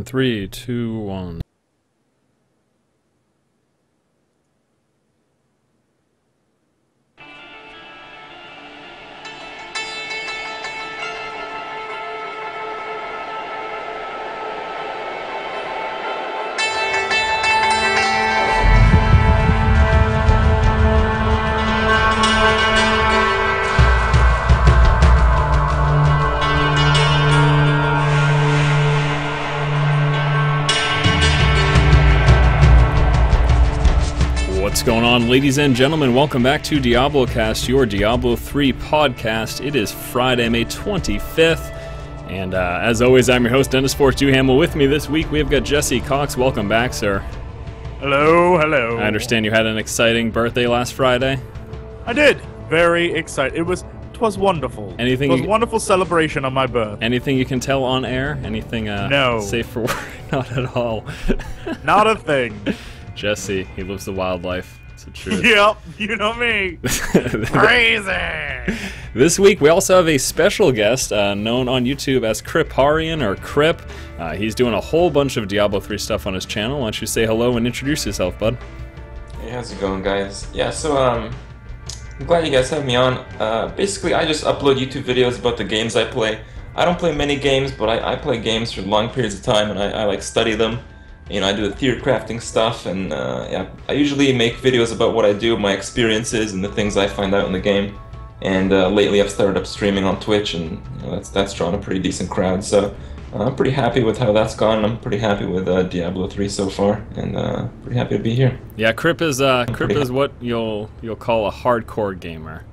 In 3, 2, 1. What's going on, ladies and gentlemen? Welcome back to DiabloCast, your Diablo 3 podcast. It is Friday, May 25th, and as always, I'm your host, Dennis Force Duhamel. With me this week, we've got Jesse Cox. Welcome back, sir. Hello, hello. I understand you had an exciting birthday last Friday. I did. Very excited. It was wonderful. It was a wonderful celebration on my birth. Anything you can tell on air? Anything no. Safe for work? Not at all. Not a thing. Jesse, he lives the wild life. It's the truth. Yep, you know me. Crazy. This week we also have a special guest known on YouTube as Criparian or Crip. He's doing a whole bunch of Diablo 3 stuff on his channel. Why don't you say hello and introduce yourself, bud? Hey, how's it going, guys? Yeah, so I'm glad you guys have me on. Basically, I just upload YouTube videos about the games I play. I don't play many games, but I play games for long periods of time, and I like study them. You know, I do the theory crafting stuff, and yeah, I usually make videos about what I do, my experiences, and the things I find out in the game. And lately, I've started up streaming on Twitch, and you know, that's drawn a pretty decent crowd. So I'm pretty happy with how that's gone. I'm pretty happy with Diablo 3 so far, and pretty happy to be here. Yeah, Crip is what you'll call a hardcore gamer.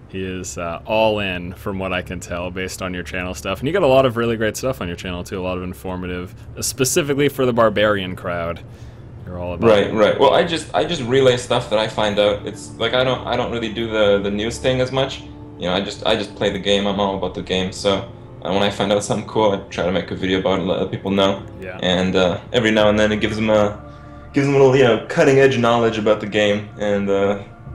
He is all in, from what I can tell, based on your channel stuff. And you got a lot of really great stuff on your channel, too. A lot of informative, specifically for the barbarian crowd. You're all about it. Right. Well, I just relay stuff that I find out. It's like I don't really do the news thing as much. You know, I just play the game. I'm all about the game. So when I find out something cool, I try to make a video about it, let other people know. Yeah. And every now and then it gives them a little cutting edge knowledge about the game, and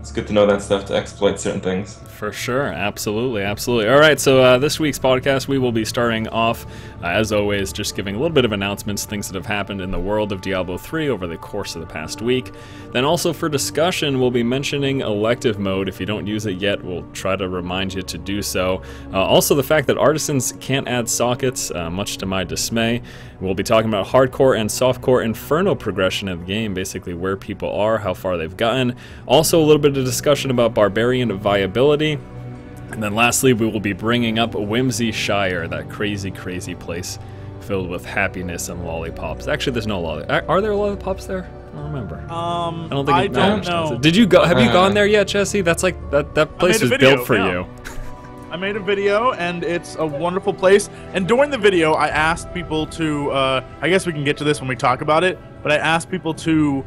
it's good to know that stuff to exploit certain things. For sure, absolutely. All right, so this week's podcast, we will be starting off, as always, just giving a little bit of announcements, things that have happened in the world of Diablo 3 over the course of the past week. Then also for discussion, we'll be mentioning elective mode. If you don't use it yet, we'll try to remind you to do so. Also the fact that artisans can't add sockets, much to my dismay. We'll be talking about hardcore and softcore inferno progression of the game, basically where people are, how far they've gotten. Also a little bit of discussion about barbarian viability. And then lastly, we will be bringing up Whimsy Shire, that crazy, crazy place filled with happiness and lollipops. Actually, there's no lollipops. Are there lollipops there? I don't remember. I don't know. Did you go? Have you gone there yet, Jesse? That's like that place was built for you. I made a video, and it's a wonderful place. And during the video, I asked people to. I guess we can get to this when we talk about it. But I asked people to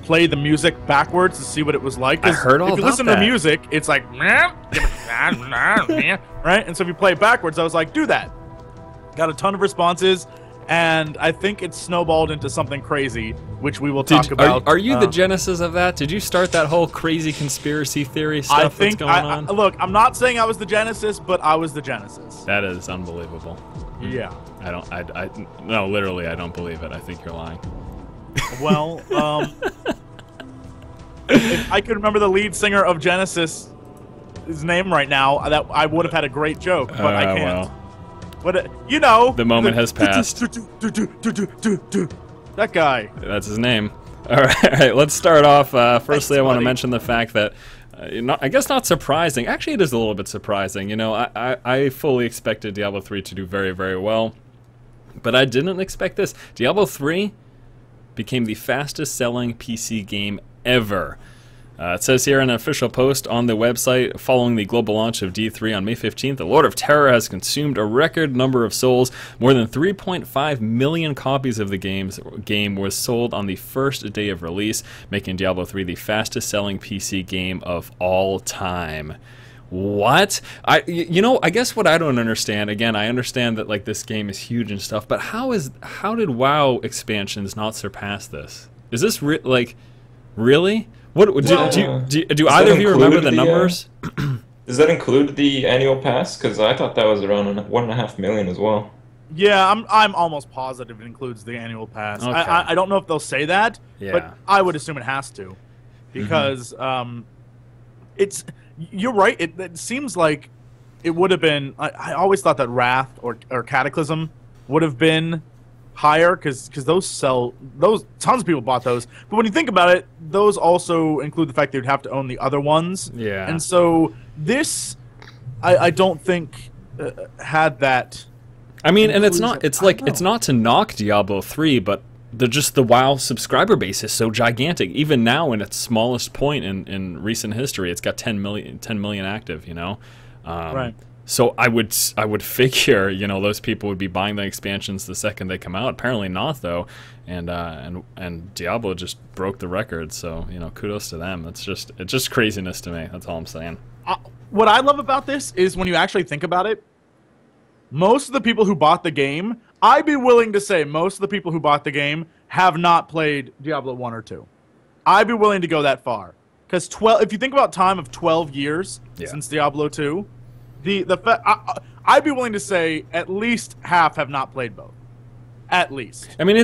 play the music backwards to see what it was like. I heard all about that. If you listen to music, it's like right. And so if you play it backwards, I was like, do that. Got a ton of responses. And I think it snowballed into something crazy, which we will talk about. Are you the genesis of that? Did you start that whole crazy conspiracy theory stuff that's going on? Look, I'm not saying I was the genesis, but I was the genesis. That is unbelievable. Yeah. No, literally, I don't believe it. I think you're lying. Well, if I could remember the lead singer of Genesis' name right now, that I would have had a great joke, but I can't. Well. But you know, the moment has passed. That guy. That's his name. All right, let's start off. Firstly, I want to mention the fact that, I guess not surprising. Actually, it is a little bit surprising. You know, I fully expected Diablo 3 to do very, very well, but I didn't expect this. Diablo 3 became the fastest-selling PC game ever. It says here in an official post on the website, following the global launch of D3 on May 15th, the Lord of Terror has consumed a record number of souls. More than 3.5 million copies of the game was sold on the first day of release, making Diablo 3 the fastest-selling PC game of all time. What? I guess what I don't understand, again, I understand that like this game is huge and stuff, but how did WoW expansions not surpass this? Is this really? What do either of you remember the numbers? Does that include the annual pass? Because I thought that was around 1.5 million as well. Yeah, I'm almost positive it includes the annual pass. Okay. I don't know if they'll say that, Yeah. but I would assume it has to, because it's you're right. It seems like it would have been. I always thought that Wrath or Cataclysm would have been higher because those tons of people bought those. But when you think about it, those also include the fact that you'd have to own the other ones. Yeah. And so this, I don't think had that. I mean, and it's not. inclusion. It's like it's not to knock Diablo 3, but the WoW subscriber base is so gigantic. Even now, in its smallest point in recent history, it's got 10 million active. You know, Right. So I would figure, you know, those people would be buying the expansions the second they come out. Apparently not, though, and Diablo just broke the record. So, you know, kudos to them. It's just craziness to me. That's all I'm saying. What I love about this is when you actually think about it, most of the people who bought the game, I'd be willing to say most of the people who bought the game have not played Diablo 1 or 2. I'd be willing to go that far. Because if you think about time of 12 years since Diablo 2, I'd be willing to say at least half have not played both. At least. I mean,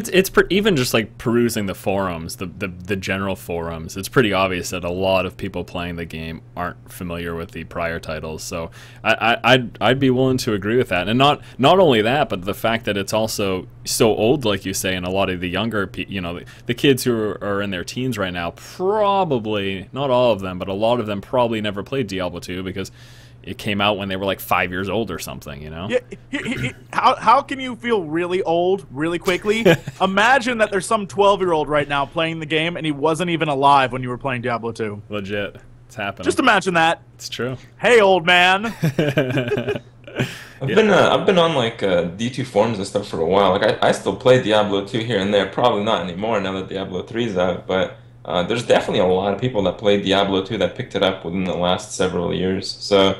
even just like perusing the forums, the general forums, it's pretty obvious that a lot of people playing the game aren't familiar with the prior titles. So I'd be willing to agree with that, and not only that, but the fact that it's also so old, like you say, and a lot of the younger, you know, the kids who are in their teens right now, probably not all of them, but a lot of them probably never played Diablo 2 because it came out when they were like 5 years old or something, you know? Yeah, how can you feel really old really quickly? Imagine that there's some 12-year-old right now playing the game and he wasn't even alive when you were playing Diablo 2. Legit. It's happening. Just imagine that. It's true. Hey, old man. I've been on like D2 forums and stuff for a while. Like I still play Diablo 2 here and there. Probably not anymore now that Diablo 3 is out, but there's definitely a lot of people that played Diablo 2 that picked it up within the last several years. So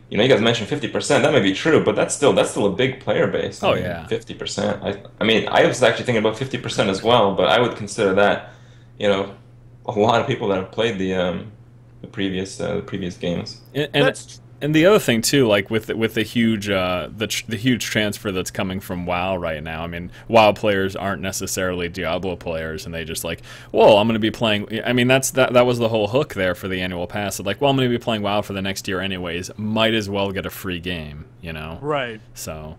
you know, you guys mentioned 50%. That may be true, but that's still a big player base. Oh, yeah. 50%. I mean, I was actually thinking about 50% as well, but I would consider that, you know, a lot of people that have played the previous games. And the other thing too, like with the huge the huge transfer that's coming from WoW right now. I mean, WoW players aren't necessarily Diablo players, and they just like, well, I'm going to be playing. I mean, that was the whole hook there for the annual pass. Like, well, I'm going to be playing WoW for the next year anyways. Might as well get a free game, you know? Right. So,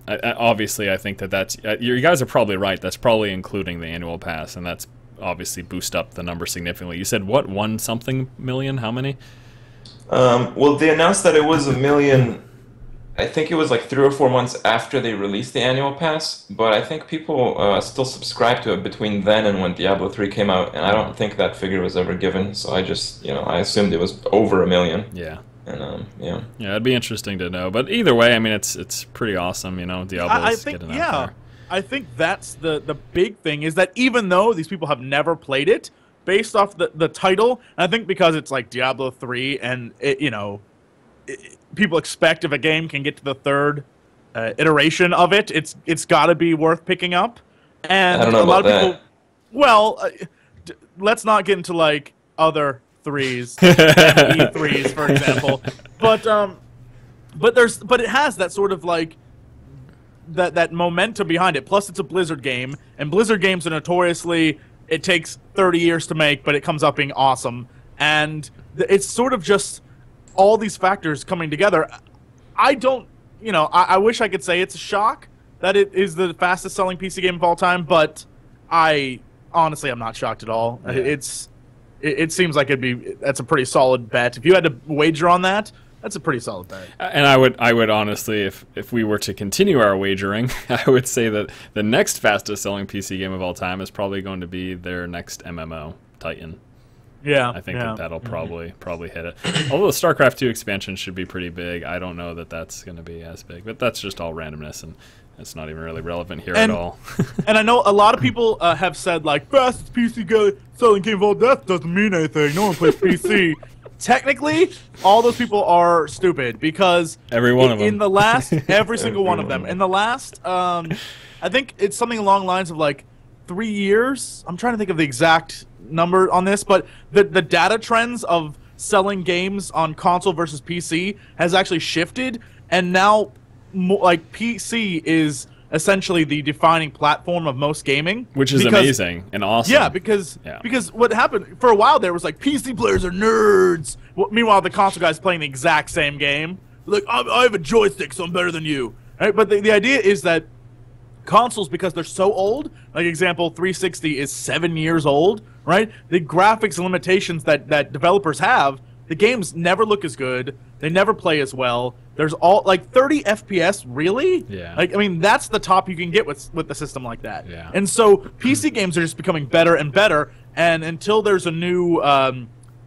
obviously, I think that's you guys are probably right. That's probably including the annual pass, and that's obviously boost up the number significantly. You said what, 1 something million? How many? Well, they announced that it was 1 million. I think it was like 3 or 4 months after they released the annual pass, but I think people still subscribed to it between then and when Diablo 3 came out, and I don't think that figure was ever given, so I just, you know, I assumed it was over 1 million. Yeah. And yeah. Yeah, it'd be interesting to know, but either way, I mean, it's pretty awesome, you know, Diablo's getting out there. I think that's the big thing, is that even though these people have never played it, based off the title, and I think because it's like Diablo 3, and you know, people expect if a game can get to the third iteration of it, it's got to be worth picking up. And I don't know a lot about of people, well, let's not get into like other threes, E3s, for example, but it has that sort of like that momentum behind it. Plus, it's a Blizzard game, and Blizzard games are notoriously, it takes 30 years to make, but it comes out being awesome. And it's sort of just all these factors coming together. I don't, you know, I wish I could say it's a shock that it is the fastest selling PC game of all time, but honestly, I'm not shocked at all. Yeah. It seems like that's a pretty solid bet. If you had to wager on that, that's a pretty solid bet. And I would honestly, if we were to continue our wagering, I would say that the next fastest selling PC game of all time is probably going to be their next MMO, Titan. Yeah, I think that'll probably hit it. Although the StarCraft 2 expansion should be pretty big, I don't know that that's going to be as big. But that's just all randomness, and it's not even really relevant here at all. And I know a lot of people have said, like, fastest PC selling game of all that doesn't mean anything. No one plays PC. Technically, all those people are stupid, because every one of them. In the last, every single one of them. In the last, I think it's something along the lines of like 3 years. I'm trying to think of the exact number on this, but the data trends of selling games on console versus PC has actually shifted, and now like PC is essentially the defining platform of most gaming, which is amazing and awesome. Yeah, because what happened for a while there was like PC players are nerds. Well, meanwhile, the console guys playing the exact same game. Like, I have a joystick, so I'm better than you. Right? But the idea is that consoles, because they're so old, like example, 360 is 7 years old, right? The graphics limitations that developers have, the games never look as good. They never play as well. There's all like 30 FPS, really? Yeah. Like, I mean, that's the top you can get with a system like that. Yeah. And so PC games are just becoming better and better. And until there's a new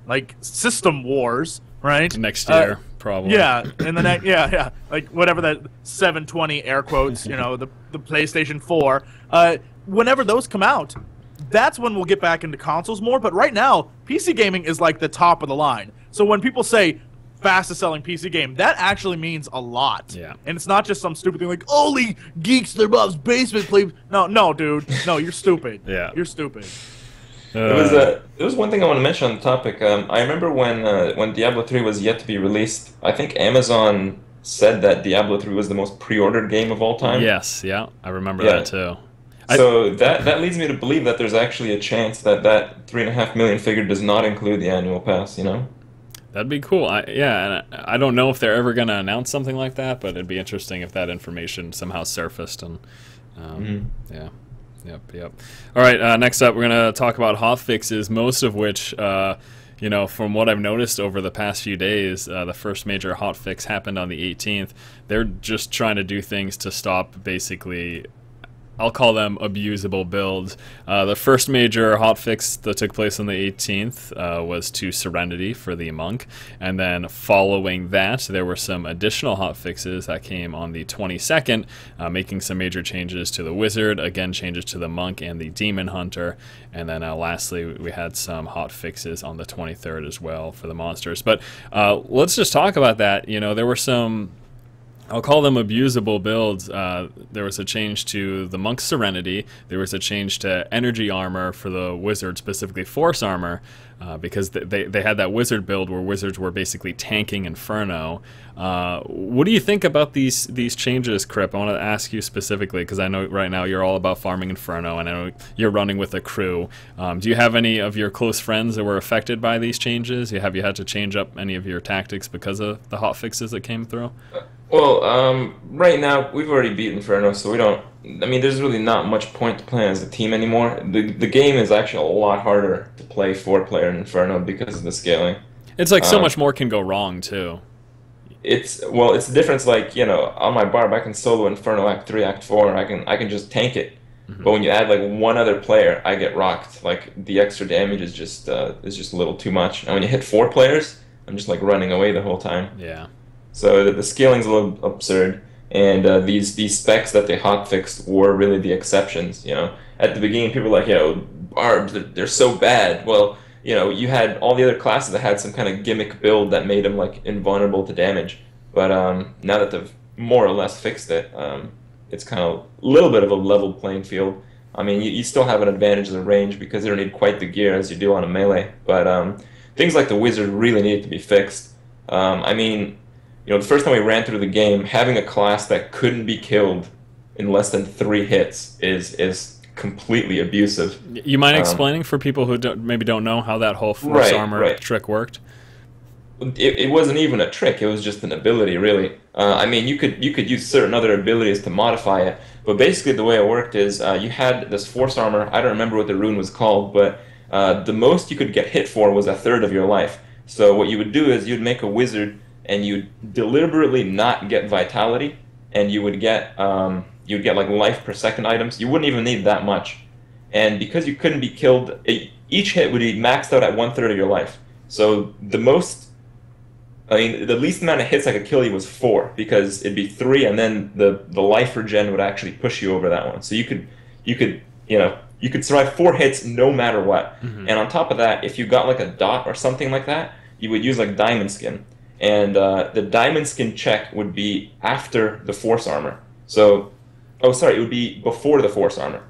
like System Wars, right? Next year, probably. Yeah, in the next, yeah, like whatever that 720 air quotes, you know, the PlayStation 4. Whenever those come out, that's when we'll get back into consoles more. But right now, PC gaming is like the top of the line. So when people say fastest selling PC game, that actually means a lot. Yeah. And it's not just some stupid thing like only geeks their mom's basement play. No, dude. No, you're stupid. Yeah. You're stupid. There was one thing I want to mention on the topic. I remember when Diablo 3 was yet to be released, I think Amazon said that Diablo 3 was the most pre-ordered game of all time. Yes, yeah, I remember that too. So that leads me to believe that there's actually a chance that 3.5 million figure does not include the annual pass, you know? That'd be cool. And I don't know if they're ever going to announce something like that, but it'd be interesting if that information somehow surfaced. And yeah. Yep. All right, next up, we're going to talk about hotfixes, most of which, you know, from what I've noticed over the past few days, the first major hotfix happened on the 18th. They're just trying to do things to stop, basically, I'll call them abusable builds. The first major hotfix that took place on the 18th was to Serenity for the Monk, and then following that, there were some additional hotfixes that came on the 22nd, making some major changes to the Wizard, again changes to the Monk and the Demon Hunter, and then lastly, we had some hotfixes on the 23rd as well for the monsters. But let's just talk about that. You know, there were some, I'll call them abusable builds. There was a change to the Monk's Serenity. There was a change to Energy Armor for the Wizard, specifically Force Armor, because they had that Wizard build where Wizards were basically tanking Inferno. What do you think about these changes, Crip? I want to ask you specifically, because I know right now you're all about farming Inferno, and I know you're running with a crew. Do you have any of your close friends that were affected by these changes? Have you had to change up any of your tactics because of the hotfixes that came through? Well, right now, we've already beat Inferno, so we don't... I mean, there's really not much point to playing as a team anymore. The game is actually a lot harder to play 4-player in Inferno because of the scaling. It's like so much more can go wrong, too. It's the difference, like, you know, on my barb, I can solo Inferno Act 3, Act 4, I can just tank it. Mm-hmm. But when you add, like, one other player, I get rocked. Like, the extra damage is just a little too much. And when you hit 4 players, I'm just, like, running away the whole time. Yeah. So the scaling's a little absurd, and these specs that they hotfixed were really the exceptions. You know, at the beginning, people were like, you know, barbs, they're so bad. Well, you know, you had all the other classes that had some kind of gimmick build that made them like invulnerable to damage. But now that they've more or less fixed it, it's kind of a little bit of a level playing field. I mean, you still have an advantage of the range because you don't need quite the gear as you do on a melee. But things like the Wizard really need to be fixed. I mean, you know, the first time we ran through the game, having a class that couldn't be killed in less than 3 hits is completely abusive. You mind explaining for people who maybe don't know how that whole Force Armor trick worked? It wasn't even a trick; it was just an ability, really. I mean, you could use certain other abilities to modify it, but basically the way it worked is you had this Force Armor. I don't remember what the rune was called, but the most you could get hit for was 1/3 of your life. So what you would do is you'd make a Wizard, and you'd deliberately not get Vitality, and you would get you'd get like life per second items. You wouldn't even need that much, and because you couldn't be killed, each hit would be maxed out at 1/3 of your life. So the least amount of hits I could kill you was 4, because it'd be 3, and then the life regen would actually push you over that one. So you could survive 4 hits no matter what. Mm-hmm. And on top of that, if you got like a dot or something like that, you would use like Diamond Skin. And the Diamond Skin check would be after the Force Armor. So, it would be before the Force Armor.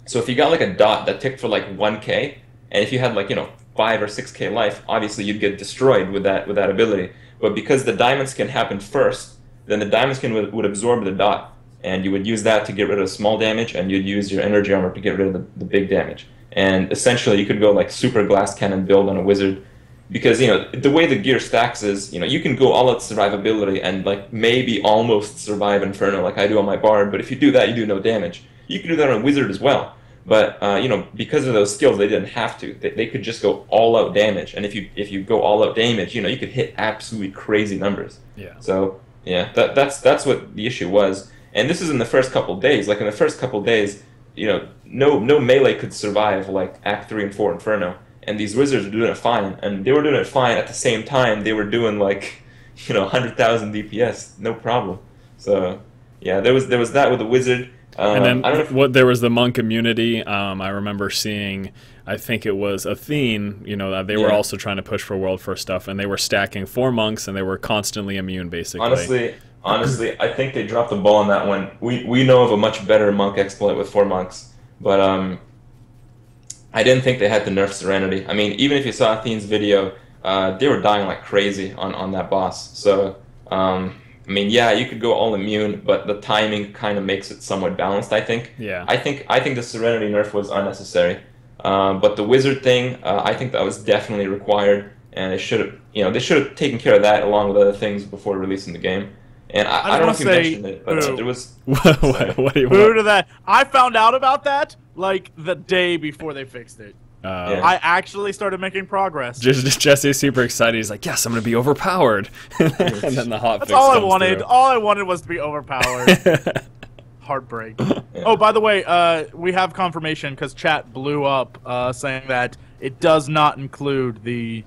So if you got like a dot that ticked for like 1k, and if you had like, you know, 5 or 6k life, obviously you'd get destroyed with that ability. But because the Diamond Skin happened first, then the diamond skin would absorb the dot, and you would use that to get rid of small damage, and you'd use your energy armor to get rid of the big damage. And essentially, you could go like super glass cannon build on a wizard, because the way the gear stacks is you can go all out survivability and like maybe almost survive Inferno like I do on my bard, but if you do that, you do no damage. You can do that on a wizard as well. But because of those skills, they didn't have to. They could just go all out damage, and if you go all out damage, you could hit absolutely crazy numbers. Yeah. So yeah, that's what the issue was, and this is in the first couple days. Like in the first couple days, no melee could survive like Act 3 and 4 Inferno, and these wizards were doing it fine, and they were doing it fine at the same time. They were doing like 100,000 DPS, no problem. So yeah, there was that with the wizard. And then I don't know there was the monk immunity. I remember seeing, I think it was Athene, they were also trying to push for world first stuff, and they were stacking 4 monks, and they were constantly immune, basically. Honestly, I think they dropped the ball on that one. We know of a much better monk exploit with 4 monks, but I didn't think they had to nerf Serenity. I mean, even if you saw Athene's video, they were dying like crazy on that boss. So, I mean, yeah, you could go all immune, but the timing kind of makes it somewhat balanced, I think. Yeah. I think the Serenity nerf was unnecessary. But the wizard thing, I think that was definitely required, and they should have taken care of that along with other things before releasing the game. And I don't know if you mentioned it, but there was... what do you Boo to that. I found out about that like the day before they fixed it. Yeah. I actually started making progress. Just Jesse's super excited. He's like, "Yes, I'm going to be overpowered." And then the hot That's fix all I comes wanted. through. All I wanted was to be overpowered. Heartbreak. Yeah. Oh, by the way, we have confirmation because chat blew up saying that it does not include the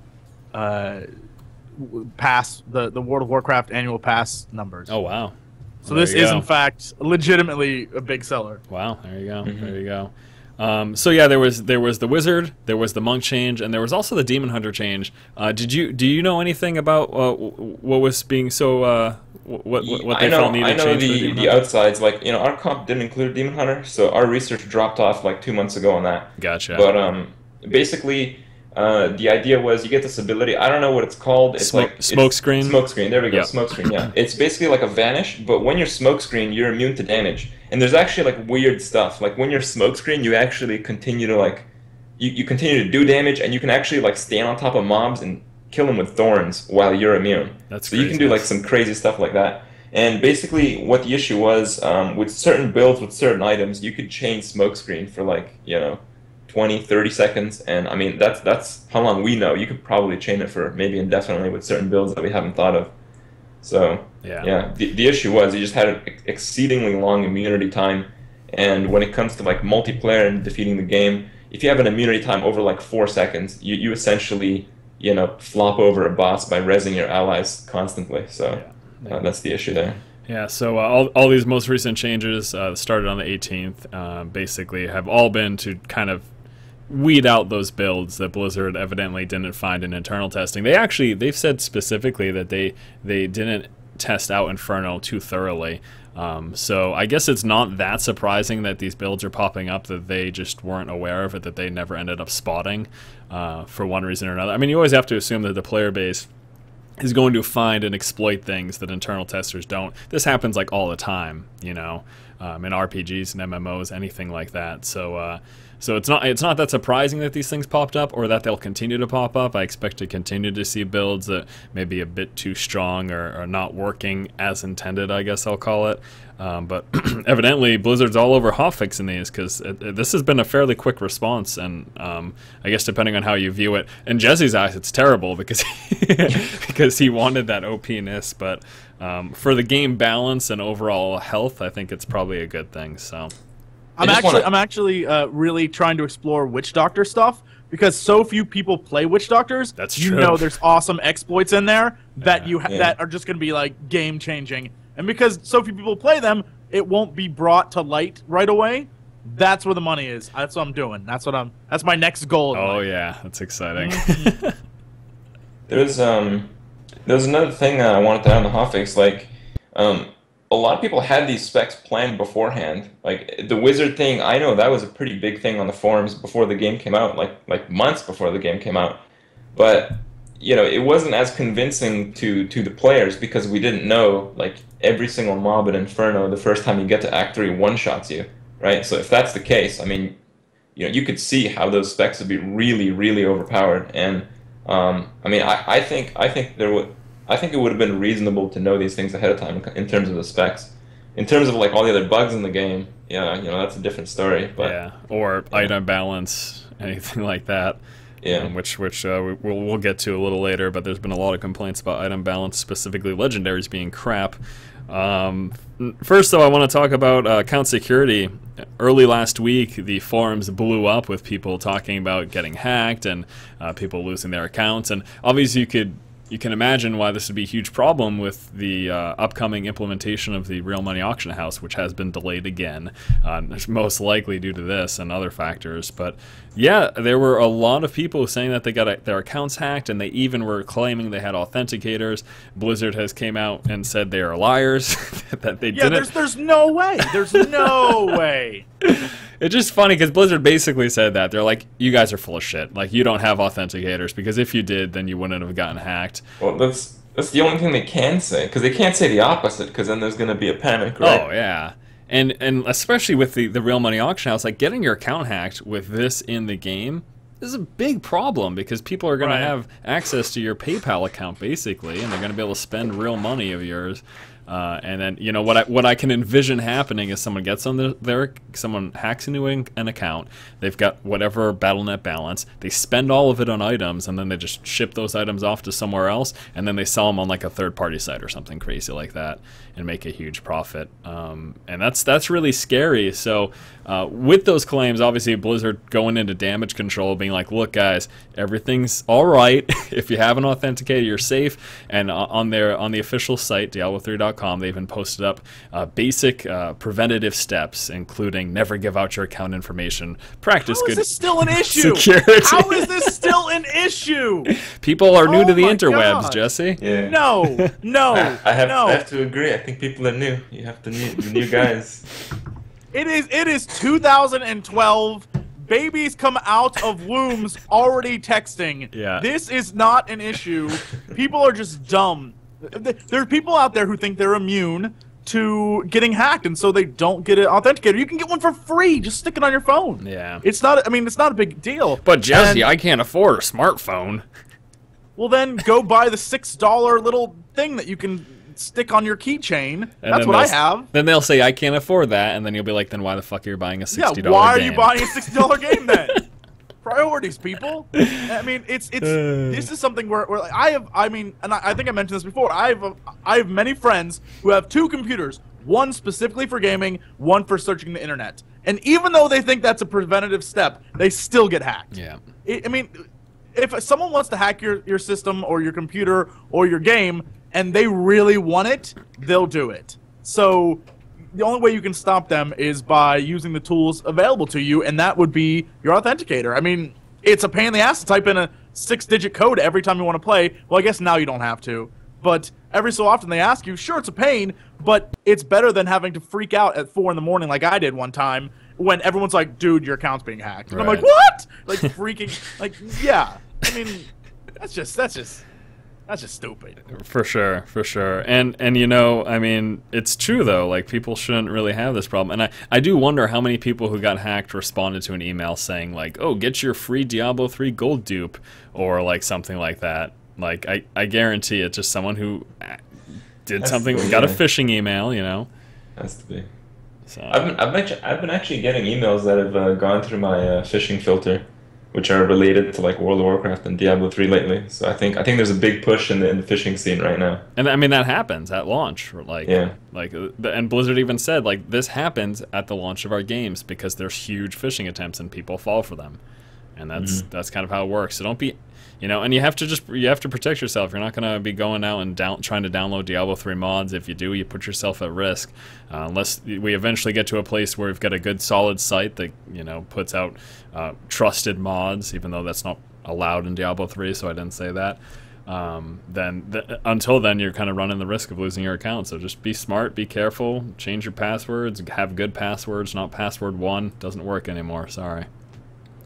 pass, the World of Warcraft annual pass numbers. Oh wow! So There this you is go. in fact legitimately a big seller. Wow, there you go. Mm-hmm. There you go. So yeah, there was the wizard, there was the monk change, and there was also the demon hunter change. Do you know anything about what was being so what they felt needed to change? I know the outsides, like our comp didn't include demon hunter, so our research dropped off like 2 months ago on that. Gotcha. But basically, the idea was you get this ability. I don't know what it's called. It's smoke screen. Smoke screen. There we go. Yeah. Smoke screen. Yeah. It's basically like a vanish, but when you're smoke screen, you're immune to damage. And there's actually like weird stuff. Like when you're smoke screen, you actually continue to like you continue to do damage, and you can actually like stand on top of mobs and kill them with thorns while you're immune. That's so you can do like some crazy stuff like that. And basically, what the issue was with certain builds with certain items, you could chain smoke screen for like 20, 30 seconds, and I mean that's how long we know. You could probably chain it for maybe indefinitely with certain builds that we haven't thought of. So yeah, the issue was you just had an exceedingly long immunity time, and when it comes to like multiplayer and defeating the game, if you have an immunity time over like 4 seconds, you essentially flop over a boss by rezzing your allies constantly. So that's the issue there. Yeah, so all these most recent changes started on the 18th, basically have all been to kind of weed out those builds that Blizzard evidently didn't find in internal testing. They've said specifically that they didn't test out Inferno too thoroughly. So I guess it's not that surprising that these builds are popping up that they just weren't aware of it, that they never ended up spotting for one reason or another. I mean, you always have to assume that the player base is going to find and exploit things that internal testers don't. This happens like all the time, in RPGs and MMOs, anything like that. So it's not that surprising that these things popped up or that they'll continue to pop up. I expect to continue to see builds that may be a bit too strong or not working as intended, I guess I'll call it. But evidently Blizzard's all over hotfixing these because this has been a fairly quick response, and I guess depending on how you view it, in Jesse's eyes it's terrible because because he wanted that OP-ness, but for the game balance and overall health, I think it's probably a good thing. So I'm actually really trying to explore Witch Doctor stuff because so few people play Witch Doctors. That's you true. know there's awesome exploits in there that that are just going to be like game changing. And because so few people play them, it won't be brought to light right away. That's where the money is. That's what I'm doing. That's my next goal. Oh yeah, that's exciting. There's another thing I wanted to add on the hotfix. Like, a lot of people had these specs planned beforehand. Like the wizard thing, I know that was a pretty big thing on the forums before the game came out, like months before the game came out. But you know, it wasn't as convincing to the players because we didn't know like every single mob in Inferno the first time you get to Act 3 one-shots you, right? So if that's the case, I mean, you know, you could see how those specs would be really, really overpowered. And I mean, I think it would have been reasonable to know these things ahead of time in terms of the specs. In terms of like all the other bugs in the game, yeah, you know, that's a different story. But yeah, or item balance, anything like that. Yeah, which we'll get to a little later, but there's been a lot of complaints about item balance, specifically legendaries being crap. First, though, I want to talk about account security. Early last week, the forums blew up with people talking about getting hacked and people losing their accounts, and obviously you can imagine why this would be a huge problem with the upcoming implementation of the real money auction house, which has been delayed again, most likely due to this and other factors. But yeah, there were a lot of people saying that they got their accounts hacked, and they even were claiming they had authenticators. Blizzard has came out and said they are liars, that they didn't. Yeah, there's no way. There's no way. It's just funny because Blizzard basically said that. They're like, you guys are full of shit. Like, you don't have authenticators, because if you did, then you wouldn't have gotten hacked. well, that's the only thing they can say, because they can't say the opposite, because then there's going to be a panic, right? Oh, yeah. And especially with the real money auction house, like, getting your account hacked with this in the game is a big problem, because people are going to have access to your PayPal account, basically, and they're going to be able to spend real money of yours. And then, you know, what I can envision happening is someone gets on someone hacks into an account, they've got whatever Battle.net balance, they spend all of it on items, and then they just ship those items off to somewhere else, and then they sell them on like a third-party site or something crazy like that, and make a huge profit. And that's really scary. So with those claims, obviously Blizzard going into damage control, being like, look guys, everything's all right. If you have an authenticator, you're safe. And on the official site, Diablo3.com, they even posted up basic preventative steps, including never give out your account information, practice good. How is this still an issue? Security. How is this still an issue? People are new to the interwebs, God. Jesse. Yeah. No. I have to agree. I think people are new. You have to meet the new guys. It is 2012. Babies come out of wombs already texting. Yeah. This is not an issue. People are just dumb. There are people out there who think they're immune to getting hacked, and so they don't get an authenticator. You can get one for free. Just stick it on your phone. Yeah. It's not. I mean, it's not a big deal. But Jesse, I can't afford a smartphone. Well, then go buy the $6 little thing that you can stick on your keychain. That's what I have. Then they'll say, I can't afford that, and then you'll be like, then why the fuck are you buying a $60 game? Yeah, why are you buying a $60 game then? Priorities, people. I mean, this is something where like, I think I mentioned this before. I have many friends who have two computers, one specifically for gaming, one for searching the internet. And even though they think that's a preventative step, they still get hacked. Yeah. I mean, if someone wants to hack your system or your computer or your game, and they really want it, they'll do it. So the only way you can stop them is by using the tools available to you, and that would be your authenticator. I mean, it's a pain in the ass to type in a 6-digit code every time you want to play. Well, I guess now you don't have to. But every so often they ask you, sure, it's a pain, but it's better than having to freak out at 4 in the morning like I did one time when everyone's like, dude, your account's being hacked. And I'm like, what? Like freaking, like, yeah. I mean, that's just stupid. For sure. And you know, I mean, it's true though, like people shouldn't really have this problem. And I do wonder how many people who got hacked responded to an email saying like, oh, get your free Diablo 3 gold dupe, or like something like that. Like I guarantee it's just someone who did something, got a phishing email, you know. Has to be. So I've been actually getting emails that have gone through my phishing filter, which are related to like World of Warcraft and Diablo 3 lately. So I think there's a big push in the phishing scene right now. And I mean that happens at launch, like yeah. Like and Blizzard even said like this happens at the launch of our games because there's huge phishing attempts and people fall for them, and that's kind of how it works. So don't be, you know, and you have to protect yourself. You're not going to be going out and trying to download Diablo 3 mods. If you do, you put yourself at risk. Unless we eventually get to a place where we've got a good solid site that, you know, puts out trusted mods, even though that's not allowed in Diablo 3, so I didn't say that. Until then, you're kind of running the risk of losing your account. So just be smart, be careful, change your passwords, have good passwords, not password 1. Doesn't work anymore, sorry.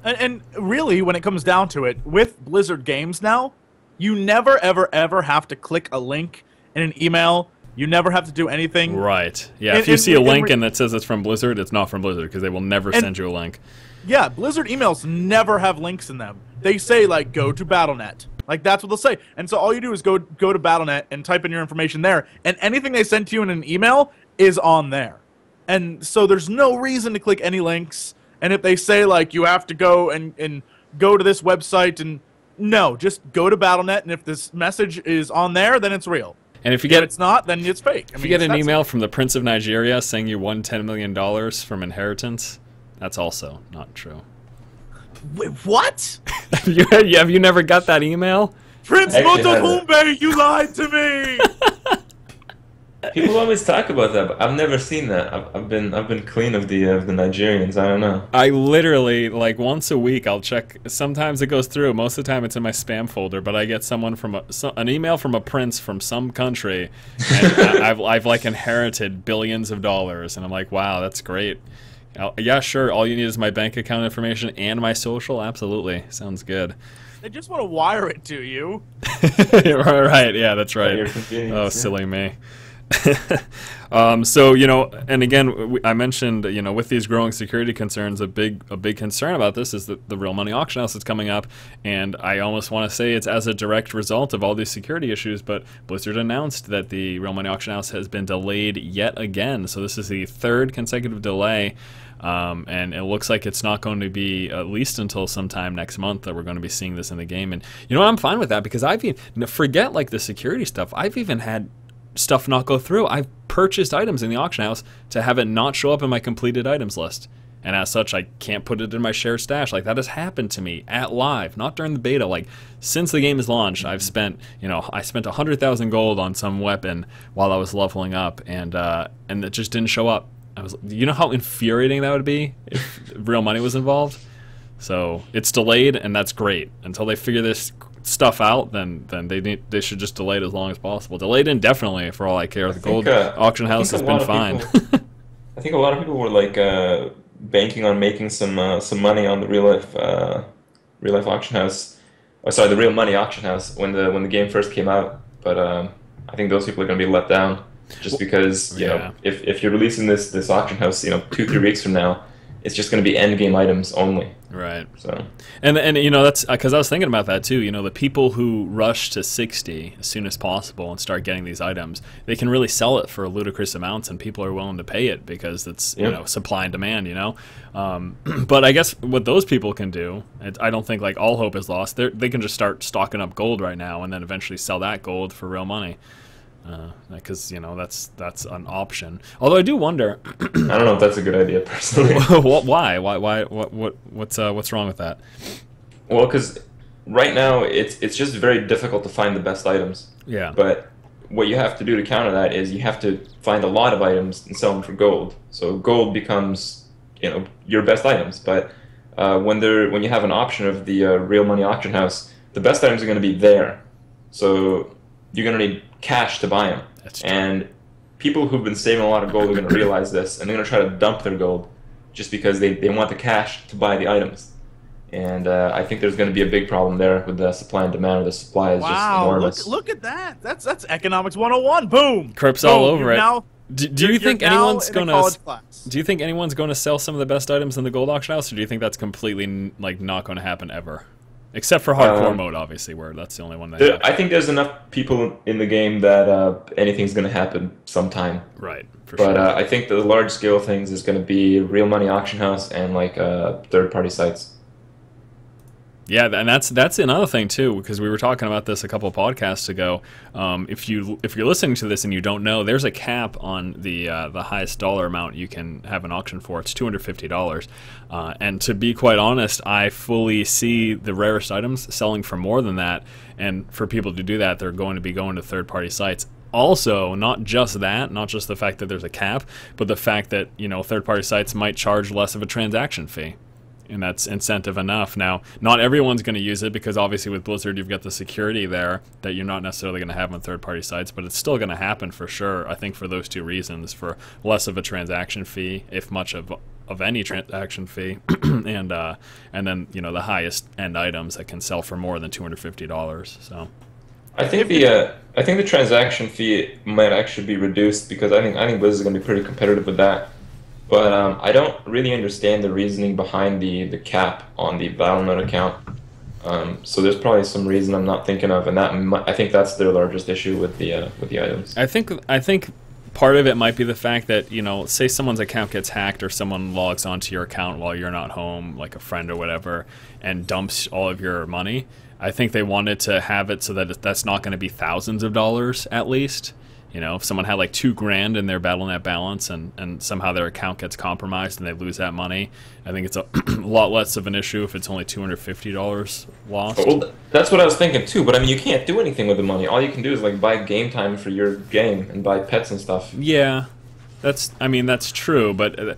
And really, when it comes down to it, with Blizzard games now, You never, ever, ever have to click a link in an email. You never have to do anything. Right. Yeah, if you see a link and it says it's from Blizzard, it's not from Blizzard because they will never send you a link. Yeah, Blizzard emails never have links in them. They say, like, go to Battle.net. Like, that's what they'll say. And so all you do is go to Battle.net and type in your information there, and anything they send to you in an email is on there. And so there's no reason to click any links. And if they say, like, you have to go and go to this website, and no, just go to Battle.net, and if this message is on there, then it's real. And if you get it's not, then it's fake. If you get an email from the Prince of Nigeria saying you won $10 million from inheritance, that's also not true. Wait, what? have you never got that email? Prince Motokumbe, you lied to me! People always talk about that, but I've never seen that. I've been clean of the Nigerians. I don't know. I literally, like, once a week I'll check. Sometimes it goes through. Most of the time it's in my spam folder. But I get someone from an email from a prince from some country, and I've like inherited billions of dollars, and I'm like, wow, that's great. Yeah, sure. All you need is my bank account information and my social. Absolutely, sounds good. They just want to wire it to you. Right. Yeah, that's right. Oh, silly me. So, you know, and again, I mentioned, you know, with these growing security concerns, a big concern about this is the real money auction house that's coming up, and I almost want to say it's as a direct result of all these security issues, but Blizzard announced that the real money auction house has been delayed yet again, so this is the third consecutive delay. And it looks like it's not going to be at least until sometime next month that we're going to be seeing this in the game. And you know, I'm fine with that because forget like the security stuff. I've even had stuff not go through. I've purchased items in the auction house to have it not show up in my completed items list. And as such, I can't put it in my shared stash. Like, that has happened to me at live, not during the beta. Like, since the game is launched, I've spent, you know, I spent 100,000 gold on some weapon while I was leveling up, and it just didn't show up. You know how infuriating that would be if real money was involved? So it's delayed, and that's great. Until they figure this stuff out, then they should just delay it as long as possible. Delayed indefinitely, for all I care. The gold auction house has been fine. I think a lot of people were like banking on making some money on the real life auction house. Oh, sorry, the real money auction house when the game first came out. But I think those people are going to be let down. Just because, you know, if you're releasing this auction house, you know, 2-3 weeks from now, it's just going to be end game items only. Right. So. And you know, that's because I was thinking about that too. You know, the people who rush to 60 as soon as possible and start getting these items, they can really sell it for ludicrous amounts, and people are willing to pay it because it's you know, supply and demand. You know, but I guess what those people can do, I don't think like all hope is lost. They can just start stocking up gold right now and then eventually sell that gold for real money. Because you know that's an option. Although I do wonder. I don't know if that's a good idea personally. Why? What's wrong with that? Well, because right now it's just very difficult to find the best items. Yeah. But what you have to do to counter that is you have to find a lot of items and sell them for gold. So gold becomes, you know, your best items. But when you have an option of the real money auction house, the best items are going to be there. So you're going to need cash to buy them. That's true. And people who've been saving a lot of gold are going to realize this, and they're going to try to dump their gold just because they want the cash to buy the items. And I think there's going to be a big problem there with the supply and demand. The supply is just enormous. Look at that. That's economics 101. Boom. Crips all over it. Do you think anyone's going to Do you think anyone's going to sell some of the best items in the gold auction house, or do you think that's completely like not going to happen ever? Except for hardcore mode, obviously, where that's the only one they have. I think there's enough people in the game that anything's going to happen sometime. Right, for sure. But I think the large-scale things is going to be real money auction house and like third-party sites. Yeah, and that's another thing too, because we were talking about this a couple of podcasts ago. If you're listening to this and you don't know, there's a cap on the highest dollar amount you can have an auction for. It's $250, and to be quite honest, I fully see the rarest items selling for more than that. And for people to do that, they're going to be going to third-party sites. Also, not just that, not just the fact that there's a cap, but the fact that, you know, third-party sites might charge less of a transaction fee. And that's incentive enough. Now, not everyone's going to use it because obviously with Blizzard you've got the security there that you're not necessarily going to have on third-party sites, but it's still going to happen for sure, I think, for those two reasons, for less of a transaction fee, if much of any transaction fee, and then the highest end items that can sell for more than $250. So I think the transaction fee might actually be reduced, because I think Blizzard is going to be pretty competitive with that. But I don't really understand the reasoning behind the cap on the Battle.net account. So there's probably some reason I'm not thinking of, and I think that's their largest issue with the items. I think part of it might be the fact that, say someone's account gets hacked, or someone logs onto your account while you're not home, like a friend or whatever, and dumps all of your money. I think they wanted to have it so that that's not going to be thousands of dollars at least. If someone had like $2,000 in their Battle.net balance and somehow their account gets compromised and they lose that money, I think it's a lot less of an issue if it's only $250 lost. Well, that's what I was thinking too, but I mean, you can't do anything with the money. All you can do is like buy game time for your game and buy pets and stuff. Yeah, that's true, but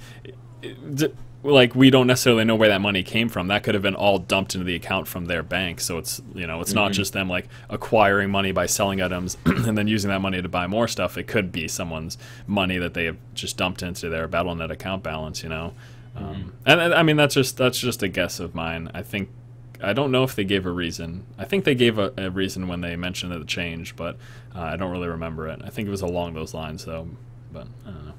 like, we don't necessarily know where that money came from. That could have been all dumped into the account from their bank. So it's it's not just them like acquiring money by selling items and then using that money to buy more stuff. It could be someone's money that they have just dumped into their Battle.net account balance. And I mean, that's just a guess of mine. I don't know if they gave a reason. I think they gave a reason when they mentioned the change, but I don't really remember it. I think it was along those lines though, but I don't know.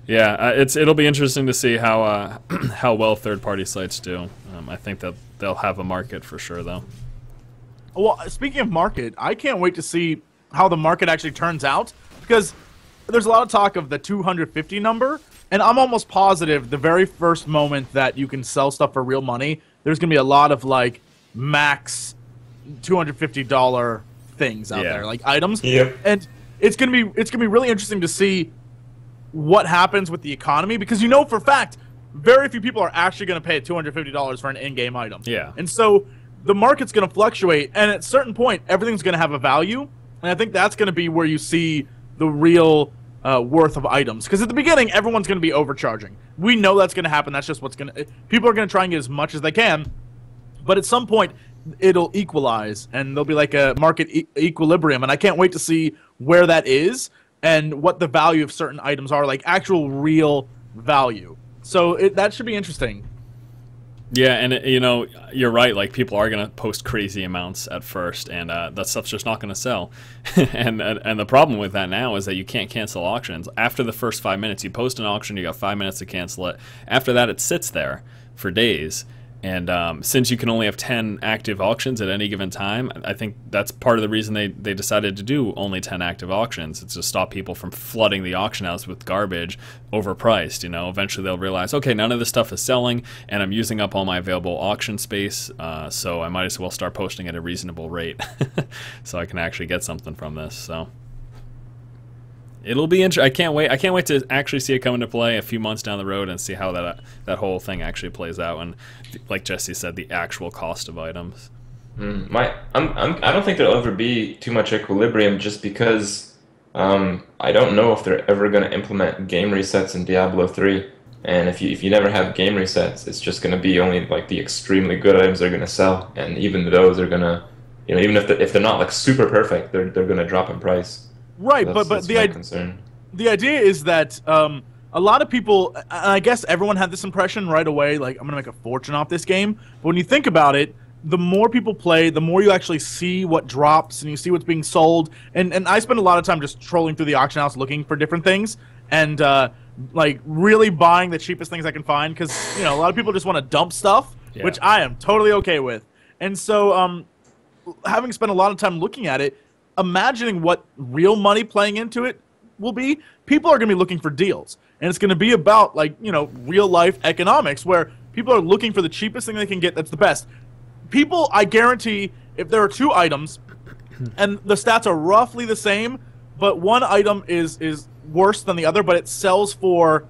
Yeah, it'll be interesting to see how well third-party sites do. I think that they'll have a market for sure, though. Well, speaking of market, I can't wait to see how the market actually turns out, because there's a lot of talk of the 250 number, and I'm almost positive the very first moment that you can sell stuff for real money, there's going to be a lot of like max $250 things out there, like items. Yep. And it's going to be really interesting to see what happens with the economy, because for a fact very few people are actually going to pay $250 for an in-game item. Yeah. And so the market's going to fluctuate, and at a certain point everything's going to have a value, and I think that's going to be where you see the real worth of items, because at the beginning everyone's going to be overcharging. We know that's going to happen. That's just what's going to people are going to try and get as much as they can, but at some point it'll equalize and there'll be like a market equilibrium, and I can't wait to see where that is and what the value of certain items are, like actual real value. So that should be interesting. Yeah, and you're right. Like, people are gonna post crazy amounts at first, and that stuff's just not gonna sell. and the problem with that now is that you can't cancel auctions after the first 5 minutes. You post an auction, you got 5 minutes to cancel it. After that, it sits there for days. And since you can only have 10 active auctions at any given time, I think that's part of the reason they decided to do only 10 active auctions. It's to stop people from flooding the auction house with garbage overpriced. Eventually they'll realize, okay, none of this stuff is selling, and I'm using up all my available auction space, so I might as well start posting at a reasonable rate so I can actually get something from this. So it'll be interesting. I can't wait to actually see it come into play a few months down the road and see how that whole thing actually plays out. And like Jesse said, the actual cost of items. I don't think there'll ever be too much equilibrium, just because I don't know if they're ever going to implement game resets in Diablo 3. And if you never have game resets, it's just going to be only like the extremely good items that are going to sell, and even those are going to, even if they're not like super perfect, they're going to drop in price. Right, that's but my concern. The idea is that a lot of people, and I guess everyone had this impression right away, like, I'm going to make a fortune off this game. But when you think about it, the more people play, the more you actually see what drops and you see what's being sold. And I spend a lot of time just trolling through the auction house looking for different things and like really buying the cheapest things I can find, because a lot of people just want to dump stuff, which I am totally okay with. And so having spent a lot of time looking at it, imagining what real money playing into it will be, people are going to be looking for deals. And it's going to be about, like, real life economics, where people are looking for the cheapest thing they can get that's the best. People, I guarantee, if there are two items and the stats are roughly the same, but one item is worse than the other, but it sells for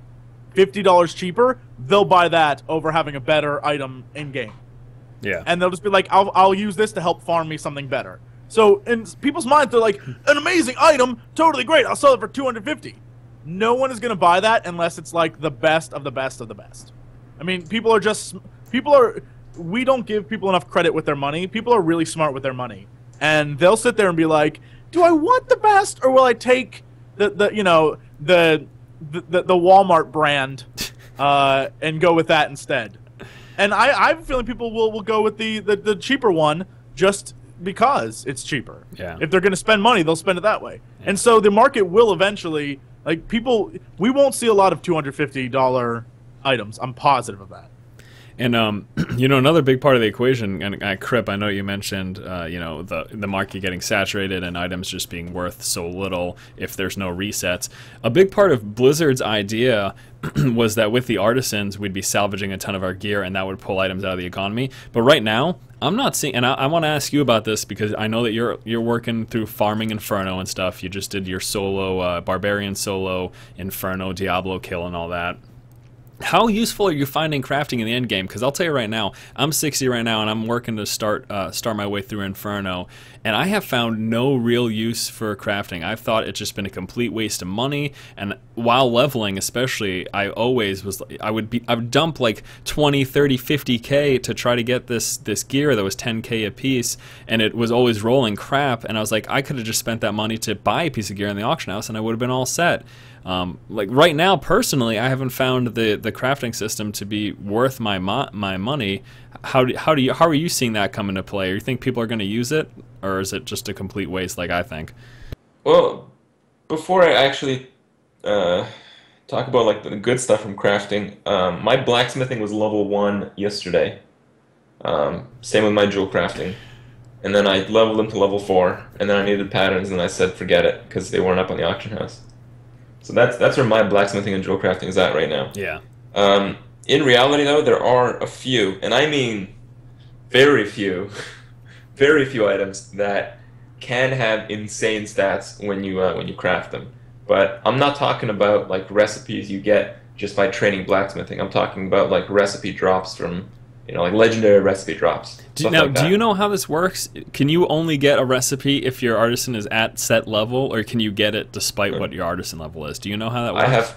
$50 cheaper, they'll buy that over having a better item in game. Yeah. And they'll just be like, I'll use this to help farm me something better. So in people's minds, they're like, an amazing item, totally great, I'll sell it for $250. No one is going to buy that unless it's like the best of the best of the best. I mean, we don't give people enough credit with their money. People are really smart with their money. And they'll sit there and be like, do I want the best, or will I take the Walmart brand and go with that instead? And I have a feeling people will go with the cheaper one just because it's cheaper. Yeah. If they're going to spend money, they'll spend it that way. Yeah. And so the market will eventually, like, people, we won't see a lot of $250 items. I'm positive of that. And you know, another big part of the equation, and Crip, I know you mentioned, you know, the market getting saturated and items just being worth so little if there's no resets. A big part of Blizzard's idea was that with the artisans, we'd be salvaging a ton of our gear, and that would pull items out of the economy. But right now, I'm not seeing, and I want to ask you about this because I know that you're working through farming Inferno and stuff. You just did your solo Barbarian solo Inferno Diablo kill and all that. How useful are you finding crafting in the end game? Because I'll tell you right now, I'm 60 right now, and I'm working to start my way through Inferno, and I have found no real use for crafting. I've thought it's just been a complete waste of money, and while leveling especially, I would dump like 20, 30, 50K to try to get this gear that was 10K a piece, and it was always rolling crap, and I was like, I could have just spent that money to buy a piece of gear in the auction house, and I would have been all set. Like right now, personally, I haven't found the crafting system to be worth my money. How are you seeing that come into play? Or you think people are going to use it, or is it just a complete waste, like I think? Well, before I actually talk about like the good stuff from crafting, my blacksmithing was level 1 yesterday. Same with my jewel crafting. And then I leveled them to level 4, and then I needed patterns, and I said forget it because they weren't up on the auction house. So that's where my blacksmithing and jewel crafting is at right now. Yeah. In reality, though, there are a few, and I mean very few, very few items that can have insane stats when you craft them. But I'm not talking about like recipes you get just by training blacksmithing. I'm talking about like recipe drops from, you know, like legendary recipe drops. Do you know how this works? Can you only get a recipe if your artisan is at set level, or can you get it despite what your artisan level is? Do you know how that works?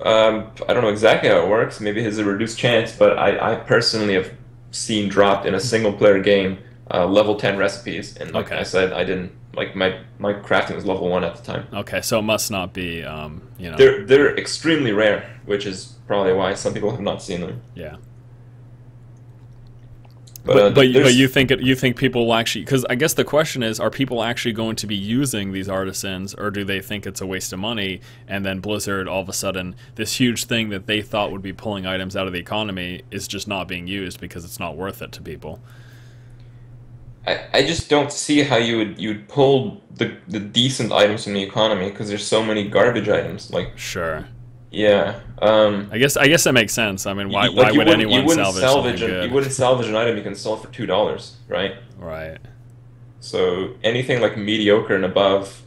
I don't know exactly how it works. Maybe it has a reduced chance, but I personally have seen dropped in a single player game level 10 recipes, and like I said, I didn't, like my crafting was level 1 at the time. Okay, so it must not be, you know. They're extremely rare, which is probably why some people have not seen them. Yeah. But you think people will actually, because I guess the question is, are people actually going to be using these artisans, or do they think it's a waste of money, and then Blizzard all of a sudden, this huge thing that they thought would be pulling items out of the economy is just not being used because it's not worth it to people? I just don't see how you'd pull the decent items from the economy, because there's so many garbage items. Like, sure. Yeah. I guess that makes sense. I mean, why would anyone salvage something good? You wouldn't salvage an item you can sell for $2, right? Right. So anything like mediocre and above,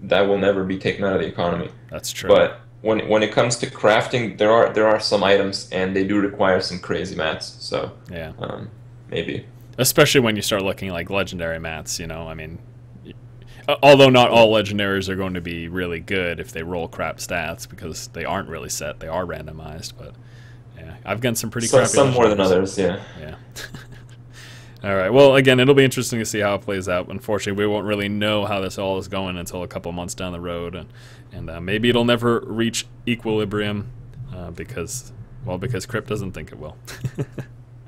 that will never be taken out of the economy. That's true. But when it comes to crafting, there are some items, and they do require some crazy mats. So yeah, maybe. Especially when you start looking like legendary mats, you know, I mean, although not all legendaries are going to be really good if they roll crap stats, because they aren't really set, they are randomized, but yeah, I've gotten some pretty crappy some more than others, yeah. Yeah. All right, well, again, it'll be interesting to see how it plays out. Unfortunately, we won't really know how this all is going until a couple months down the road, and maybe it'll never reach equilibrium because Crypt doesn't think it will.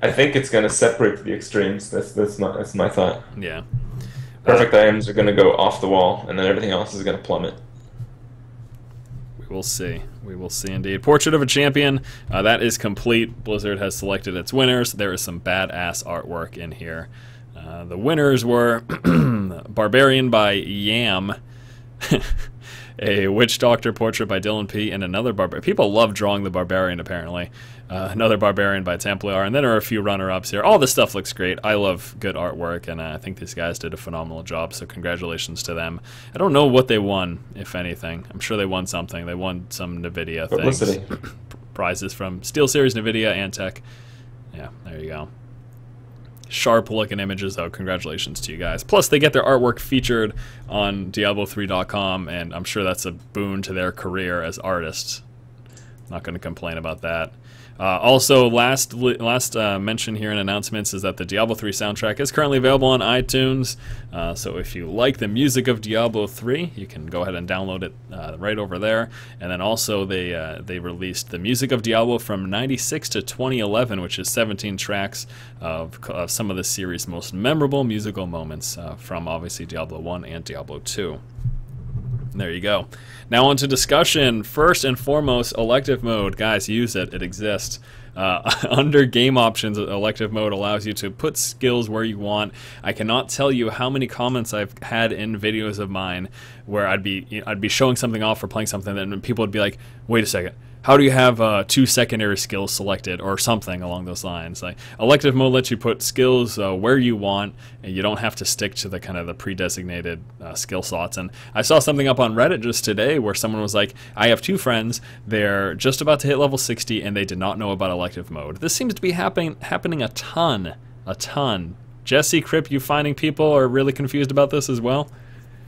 I think it's going to separate to the extremes. That's my thought. Yeah. Perfect items are going to go off the wall, and then everything else is going to plummet. We will see. We will see indeed. Portrait of a Champion, that is complete. Blizzard has selected its winners. There is some badass artwork in here. The winners were Barbarian by Yam, a Witch Doctor portrait by Dylan P, and another Barbarian. People love drawing the Barbarian, apparently. Another Barbarian by Templar, and then there are a few runner-ups here. All this stuff looks great. I love good artwork, and I think these guys did a phenomenal job, so congratulations to them. I don't know what they won, if anything. I'm sure they won something. They won some NVIDIA things. Prizes from SteelSeries, NVIDIA, and Tech. Yeah, there you go. Sharp-looking images, though. Congratulations to you guys. Plus, they get their artwork featured on Diablo3.com, and I'm sure that's a boon to their career as artists. Not going to complain about that. Also, last mention here in announcements is that the Diablo 3 soundtrack is currently available on iTunes. So if you like the music of Diablo 3, you can go ahead and download it right over there. And then also they released the music of Diablo from '96 to 2011, which is 17 tracks of some of the series' most memorable musical moments from obviously Diablo 1 and Diablo 2. There you go. Now on to discussion. First and foremost, elective mode. Guys, use it. It exists. Under game options, elective mode allows you to put skills where you want. I cannot tell you how many comments I've had in videos of mine where I'd be showing something off or playing something, and people would be like, "Wait a second. How do you have 2 secondary skills selected?" or something along those lines. Like, elective mode lets you put skills where you want, and you don't have to stick to the kind of the pre-designated skill slots. And I saw something up on Reddit just today where someone was like, "I have 2 friends. They're just about to hit level 60, and they did not know about elective mode." This seems to be happening a ton. Jesse, Crip, you finding people are really confused about this as well?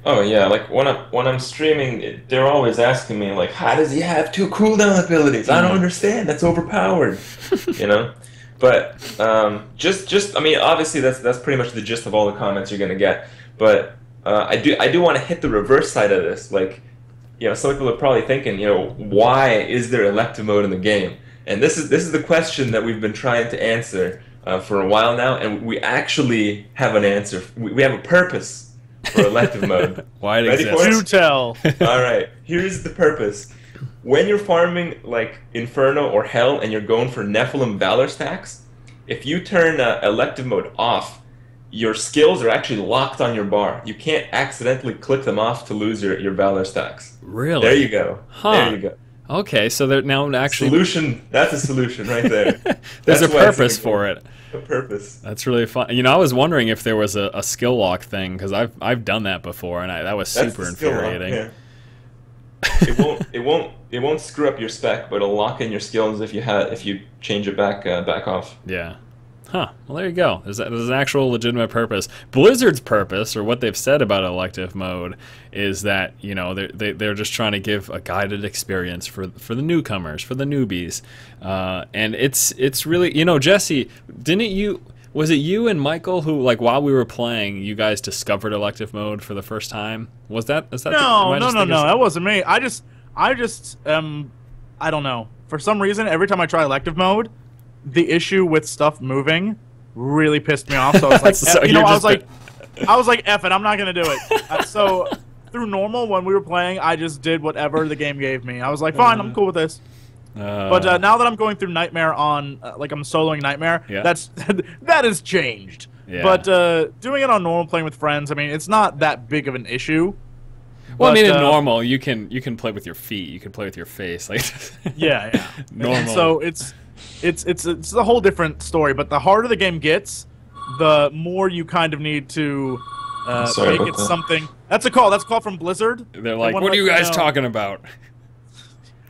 Oh yeah, like when I'm streaming, they're always asking me like, "How does he have 2 cooldown abilities? I don't understand. That's overpowered," you know. But just I mean, obviously that's pretty much the gist of all the comments you're gonna get. But I do want to hit the reverse side of this. Like, you know, some people are probably thinking, you know, why is there elective mode in the game? And this is the question that we've been trying to answer for a while now, and we actually have an answer. We have a purpose for elective mode. Why it Ready exists? for it? Do tell. Alright, here's the purpose. When you're farming like Inferno or Hell and you're going for Nephilim Valor stacks, if you turn elective mode off, your skills are actually locked on your bar. You can't accidentally click them off to lose your Valor stacks. Really? There you go. Huh. There you go. Okay, so they're now actually... Solution. That's a solution right there. There's That's a why it's purpose for it. A purpose. That's really fun. You know, I was wondering if there was a skill lock thing, because I've done that before, and that was That's super the skill lock, infuriating. yeah. It won't screw up your spec, but it'll lock in your skills if you change it back off. Yeah. Huh. Well, there you go. There's an actual legitimate purpose. Blizzard's purpose, or what they've said about elective mode, is that, you know, they're just trying to give a guided experience for the newcomers, for the newbies, and it's really, you know, Jesse, was it you and Michael who, like, while we were playing, you guys discovered elective mode for the first time? Is that No, that wasn't me. I just I don't know. For some reason, every time I try elective mode, the issue with stuff moving really pissed me off. So I was like, So you know, I was like, F it, I'm not gonna do it. So through normal, when we were playing, I just did whatever the game gave me. I was like, fine, I'm cool with this. But now that I'm going through Nightmare on, like I'm soloing Nightmare, Yeah. that has changed. Yeah. But doing it on normal, playing with friends, I mean, it's not that big of an issue. Well, I But, mean, in normal, you can play with your feet, you can play with your face, like yeah. normal. And so it's a whole different story. But the harder the game gets, the more you kind of need to Sorry make about it that. something. That's a call. That's a call from Blizzard. They're like, wanna "What are you let guys know." talking about?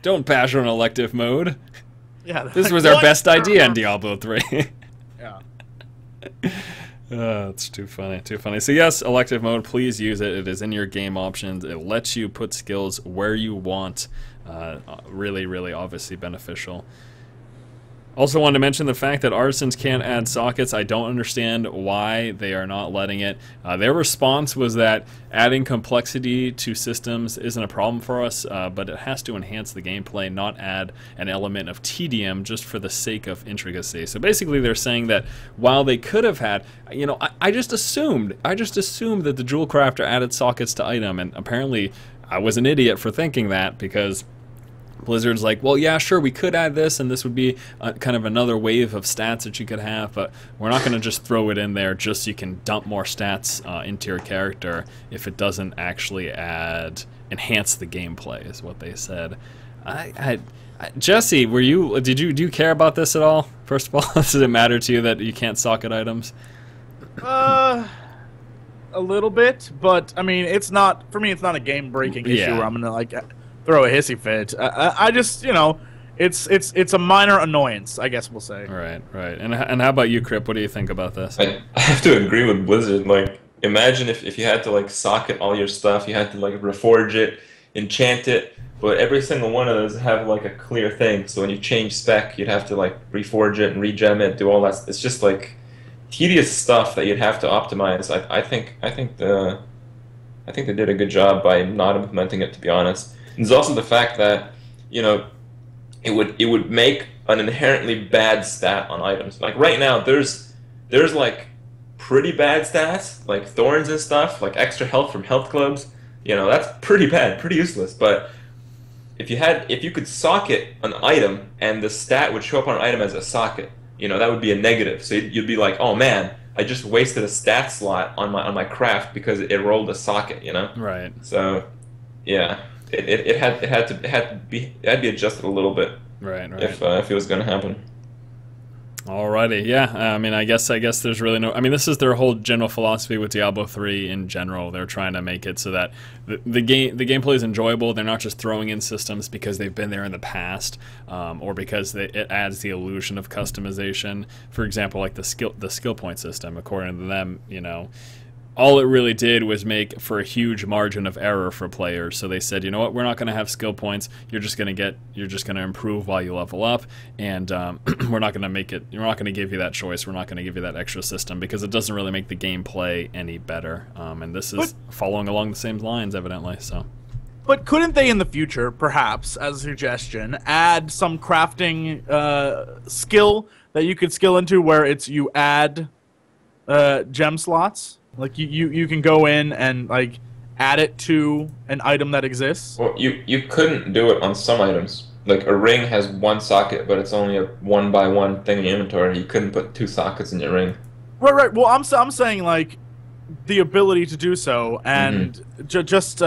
Don't bash on elective mode. Yeah, This like, was our "What?" best idea in Diablo 3. Yeah. It's too funny, too funny. So yes, elective mode, please use it. It is in your game options. It lets you put skills where you want. Really, really obviously beneficial. Also wanted to mention the fact that artisans can't add sockets. I don't understand why they are not letting it. Their response was that adding complexity to systems isn't a problem for us, but it has to enhance the gameplay, not add an element of tedium just for the sake of intricacy. So basically they're saying that while they could have had, you know, I just assumed that the Jewel Crafter added sockets to item, and apparently I was an idiot for thinking that, because Blizzard's like, well, yeah, sure, we could add this, and this would be kind of another wave of stats that you could have, but we're not going to just throw it in there just so you can dump more stats into your character if it doesn't actually enhance the gameplay, is what they said. Jesse, do you care about this at all? First of all, does it matter to you that you can't socket items? A little bit, but I mean, it's not, for me, it's not a game-breaking issue Yeah. where I'm gonna like throw a hissy fit. I just, you know, it's a minor annoyance, I guess we'll say. Right. And how about you, Crip? What do you think about this? I have to agree with Blizzard. Like, imagine if you had to like socket all your stuff, you had to like reforge it, enchant it, but every single one of those have like a clear thing. So when you change spec, you'd have to like reforge it and regem it, do all that. It's just like tedious stuff that you'd have to optimize. I think they did a good job by not implementing it, to be honest. And there's also the fact that, you know, it would make an inherently bad stat on items. Like right now, there's like pretty bad stats, like thorns and stuff, like extra health from health clubs. You know, that's pretty bad, pretty useless. But if you could socket an item and the stat would show up on an item as a socket, you know, that would be a negative. So you'd be like, oh man, I just wasted a stat slot on my craft because it rolled a socket, you know. Right. So, yeah, it had to be adjusted a little bit. Right. If it was going to happen. Alrighty, yeah. I mean, I guess there's really no. I mean, this is their whole general philosophy with Diablo 3 in general. They're trying to make it so that the gameplay is enjoyable. They're not just throwing in systems because they've been there in the past, or because it adds the illusion of customization. For example, like the skill point system. According to them, you know, all it really did was make for a huge margin of error for players. So they said, you know what, we're not going to have skill points. You're just going to improve while you level up, and we're not going to make it. We're not going to give you that choice. We're not going to give you that extra system because it doesn't really make the gameplay any better. And this is following along the same lines, evidently. So. But couldn't they in the future, perhaps, as a suggestion, add some crafting skill that you could skill into where it's you add gem slots? Like you can go in and like add it to an item that exists. Well, you couldn't do it on some items. Like a ring has one socket, but it's only a 1x1 thing in your inventory. You couldn't put 2 sockets in your ring. Right. Well, I'm saying like the ability to do so, and just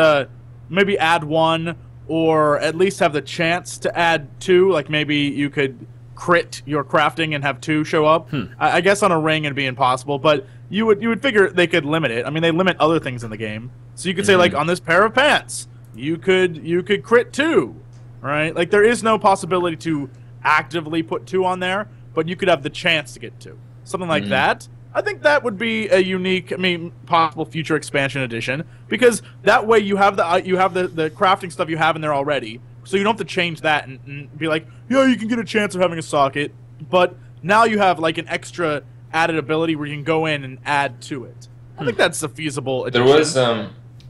maybe add 1, or at least have the chance to add 2. Like maybe you could crit your crafting and have 2 show up. I guess on a ring it'd be impossible, but you would figure they could limit it. I mean, they limit other things in the game, so you could say like on this pair of pants, you could crit 2, right? Like there is no possibility to actively put 2 on there, but you could have the chance to get 2, something like that. I think that would be a unique, I mean, possible future expansion edition, because that way you have the crafting stuff you have in there already, so you don't have to change that and be like, yeah, you can get a chance of having a socket, but now you have like an extra added ability where you can go in and add to it. I think that's a feasible addition.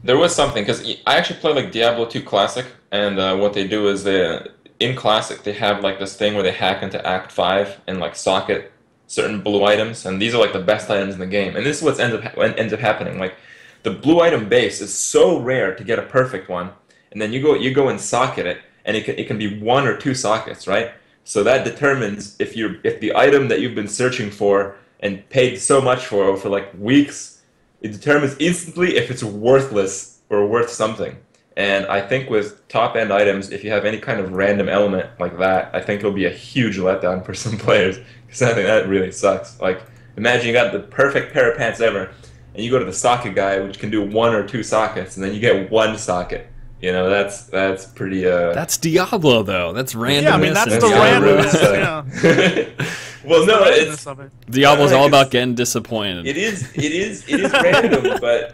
There was something, because I actually play like Diablo 2 Classic, and what they do is in Classic they have like this thing where they hack into Act 5 and like socket certain blue items, and these are like the best items in the game. And this is what ends up happening. Like the blue item base is so rare to get a perfect one, and then you go and socket it, and it can be 1 or 2 sockets, right? So that determines if the item that you've been searching for and paid so much for like weeks, it determines instantly if it's worthless or worth something. And I think with top-end items, if you have any kind of random element like that, I think it'll be a huge letdown for some players, because I think that really sucks. Like, imagine you got the perfect pair of pants ever, and you go to the socket guy, which can do 1 or 2 sockets, and then you get 1 socket. You know, that's pretty. That's Diablo, though. That's randomness. Yeah, I mean that's the randomness. Yeah. Well, no, it's Diablo's all about getting disappointed. It is random, but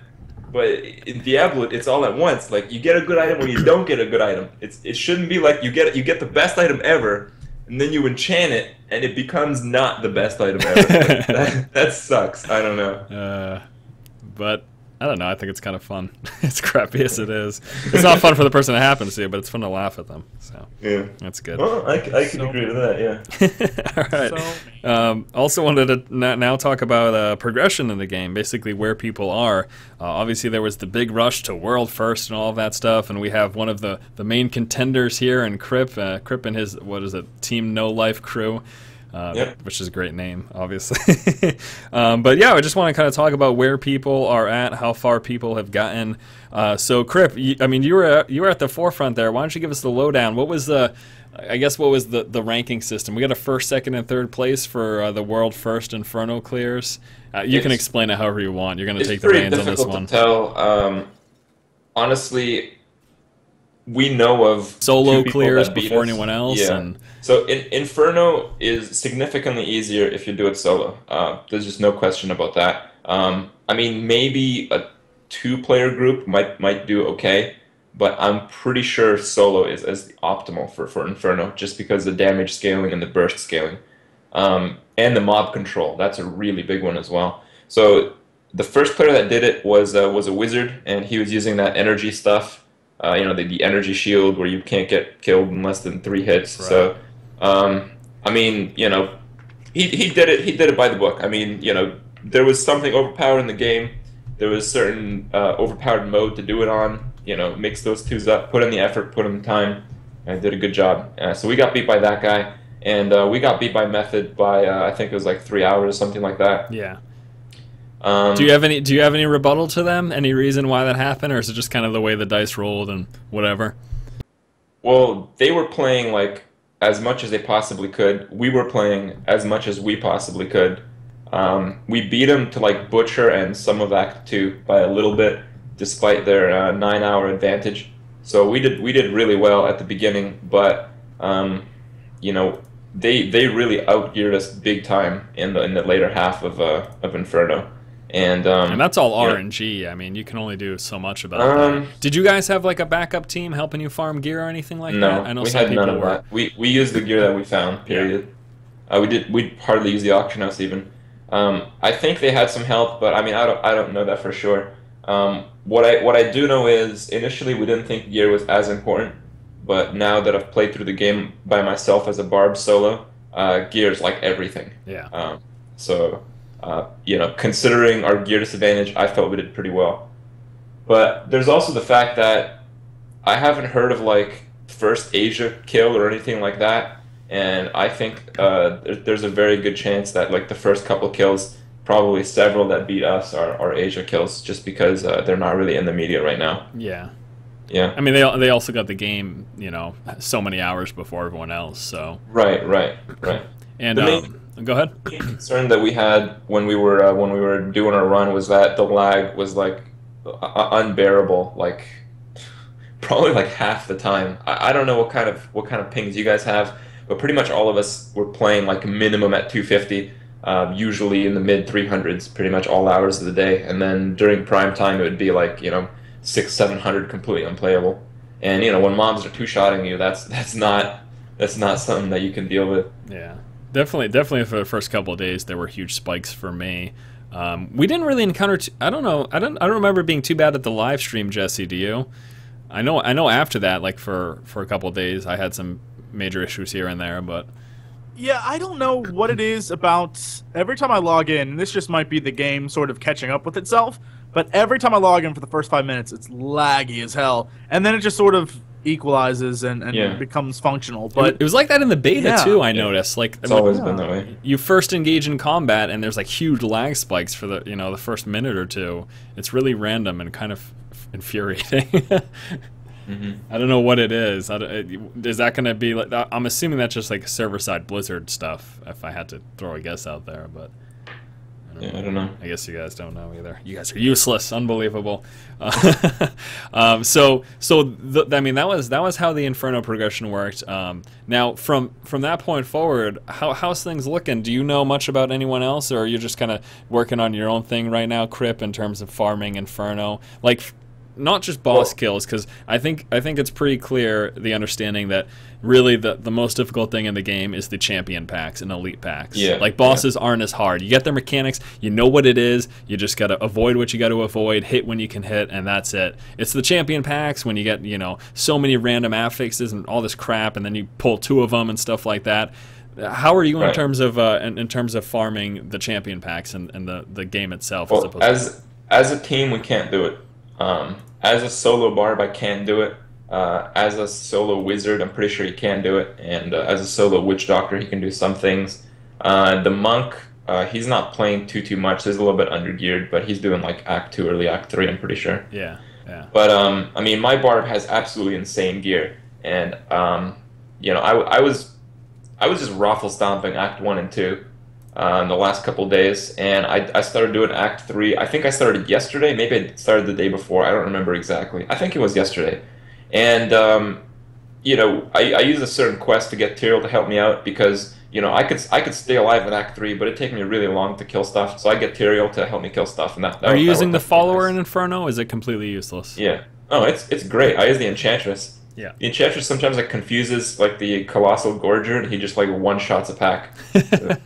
in Diablo, it's all at once. Like you get a good item or you don't get a good item. It shouldn't be like you get the best item ever, and then you enchant it, and it becomes not the best item ever. that sucks. I don't know. But I don't know. I think it's kind of fun. As crappy as it is, it's not fun for the person it happens to, but it's fun to laugh at them. So yeah, that's good. Well, I can agree with that. Yeah. All right. Also wanted to now talk about progression in the game. Basically, where people are. Obviously, there was the big rush to world first and all of that stuff, and we have one of the main contenders here in Crip. Crip and his Team No Life crew. Which is a great name, obviously. But yeah, I just want to kind of talk about where people are at, how far people have gotten. So, Crip, I mean, you were at the forefront there. Why don't you give us the lowdown? What was the ranking system? We got a first, second, and third place for the world first Inferno clears. You can explain it however you want. You're going to take the reins on this one. It's pretty difficult to tell. Honestly, we know of solo clears before anyone else. Yeah. And so Inferno is significantly easier if you do it solo. There's just no question about that. I mean, maybe a 2-player group might do okay, but I'm pretty sure solo is as the optimal for Inferno, just because the damage scaling and the burst scaling, and the mob control. That's a really big one as well. So the first player that did it was a wizard, and he was using that energy stuff, the energy shield where you can't get killed in less than 3 hits. Right. So, I mean, he did it. He did it by the book. I mean, there was something overpowered in the game. There was certain overpowered mode to do it on. Mix those twos up, put in the effort, put in the time, and did a good job. So we got beat by that guy, and we got beat by Method by I think it was like 3 hours, something like that. Yeah. Do you have any rebuttal to them? Any reason why that happened, or is it just kind of the way the dice rolled and whatever? Well, they were playing like as much as they possibly could. We were playing as much as we possibly could. We beat them to like Butcher and some of Act 2 by a little bit, despite their 9-hour advantage. So we did really well at the beginning, but they really outgeared us big time in the later half of Inferno. And that's all RNG. I mean, you can only do so much about that. Did you guys have like a backup team helping you farm gear or anything like that? No, I know we some had none people of that. We used the gear that we found. Period. Yeah. We hardly used the auction house even. I think they had some help, but I mean, I don't know that for sure. What I do know is initially we didn't think gear was as important, but now that I've played through the game by myself as a barb solo, gear is like everything. Yeah. Considering our gear disadvantage, I felt we did pretty well. But there's also the fact that I haven't heard of like first Asia kill or anything like that, and I think there's a very good chance that like the first couple kills, probably several that beat us are Asia kills, just because they're not really in the media right now. Yeah. Yeah. I mean, they also got the game, so many hours before everyone else. So. Right. And go ahead. The concern that we had when we were doing our run was that the lag was like unbearable, like probably like half the time. I don't know what kind of pings you guys have, but pretty much all of us were playing like minimum at 250, usually in the mid 300s, pretty much all hours of the day. And then during prime time, it would be like 600-700 completely unplayable. And when mobs are two-shotting you, that's not something that you can deal with. Yeah. Definitely for the first couple of days there were huge spikes for me. We didn't really encounter I don't remember it being too bad at the live stream, Jesse, do you? I know after that, like for a couple of days I had some major issues here and there, but yeah, I don't know what it is about every time I log in, and this just might be the game sort of catching up with itself, but every time I log in for the first 5 minutes it's laggy as hell, and then it just sort of equalizes and becomes functional. But it was like that in the beta too. I noticed. Like it's always been that way. You first engage in combat, and there's like huge lag spikes for the first minute or two. It's really random and kind of infuriating. I don't know what it is. Is that going to be like? I'm assuming that's just like server-side Blizzard stuff. If I had to throw a guess out there, but. I don't know. I guess you guys don't know either. You guys are useless. Unbelievable. I mean, that was how the Inferno progression worked. Now, from that point forward, how's things looking? Do you know much about anyone else, or are you just kind of working on your own thing right now, Crip, in terms of farming Inferno? Like, not just boss kills, because I think it's pretty clear, the understanding that really the most difficult thing in the game is the champion packs and elite packs. Yeah, like bosses aren't as hard. You get their mechanics, you know what it is, you just gotta avoid what you gotta avoid, hit when you can hit, and that's it. It's the champion packs when you get so many random affixes and all this crap, and then you pull 2 of them and stuff like that. How are you in terms of in terms of farming the champion packs and the game itself? Well, as a team, we can't do it. As a solo barb, I can do it. As a solo wizard, I'm pretty sure he can do it. And as a solo witch doctor, he can do some things. The monk, he's not playing too much. He's a little bit undergeared, but he's doing like Act 2, early Act 3, I'm pretty sure. Yeah. But I mean, my barb has absolutely insane gear, and I was just raffle stomping Act 1 and 2. In the last couple days, and I started doing Act 3. I think I started yesterday. Maybe I started the day before. I don't remember exactly. I think it was yesterday. And I used a certain quest to get Tyrell to help me out, because I could stay alive in Act 3, but it'd take me really long to kill stuff. So I get Tyrell to help me kill stuff. And that are you using the follower nice. in Inferno? Is it completely useless? Yeah. Oh, it's great. I use the Enchantress. Yeah. The Enchantress sometimes like confuses like the Colossal Gorger, and he just like one shots a pack. So,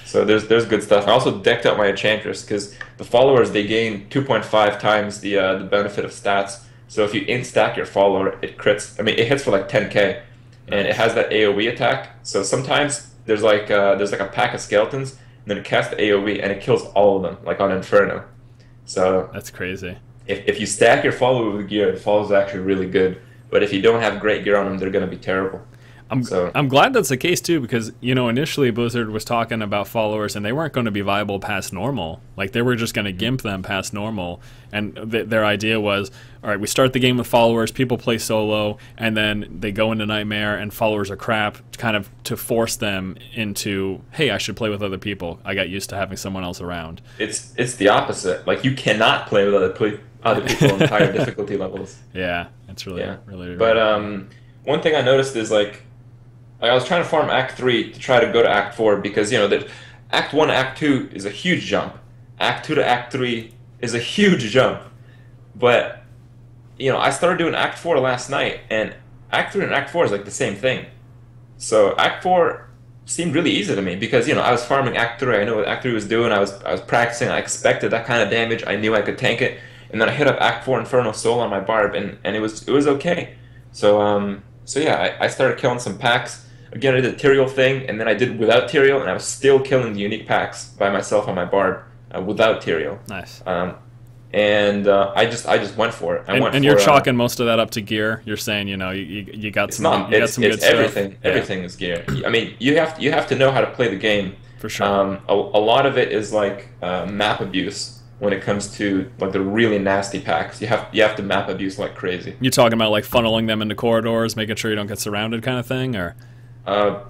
so there's good stuff. I also decked out my Enchantress because the followers they gain 2.5 times the benefit of stats. So if you in-stack your follower, it crits. I mean, it hits for like 10k, and it has that AOE attack. So sometimes there's like a pack of skeletons, and then it casts the AOE, and it kills all of them, like on Inferno. So That's crazy. if you stack your follower with gear, the follower's actually really good. But if you don't have great gear on them, they're going to be terrible. I'm glad that's the case too, because initially Blizzard was talking about followers and they weren't going to be viable past normal. Like they were just going to gimp them past normal, and their idea was, all right, we start the game with followers, people play solo, and then they go into Nightmare and followers are crap, kind of to force them into, hey, I should play with other people. I got used to having someone else around. It's the opposite. Like you cannot play with other people on higher difficulty levels. Yeah, it's really. But one thing I noticed is like I was trying to farm Act 3 to try to go to Act 4 because, that Act 1 to Act 2 is a huge jump. Act 2 to Act 3 is a huge jump. But, I started doing Act 4 last night, and Act 3 and Act 4 is like the same thing. So Act 4 seemed really easy to me because, I was farming Act 3. I knew what Act 3 was doing. I was practicing. I expected that kind of damage. I knew I could tank it. And then I hit up Act 4 Inferno Soul on my Barb, and it was okay. So yeah, I started killing some packs. Again, I did the Tyrael thing, and then I did without Tyrael, and I was still killing the unique packs by myself on my Barb without Tyrael. Nice. I just went for it. And you're chalking most of that up to gear. You're saying, you got some good stuff. Everything. Everything is gear. I mean, you have to know how to play the game. For sure. A lot of it is like map abuse. When it comes to like the really nasty packs, you have to map abuse like crazy. You talking about like funneling them into corridors, making sure you don't get surrounded, kind of thing, or? I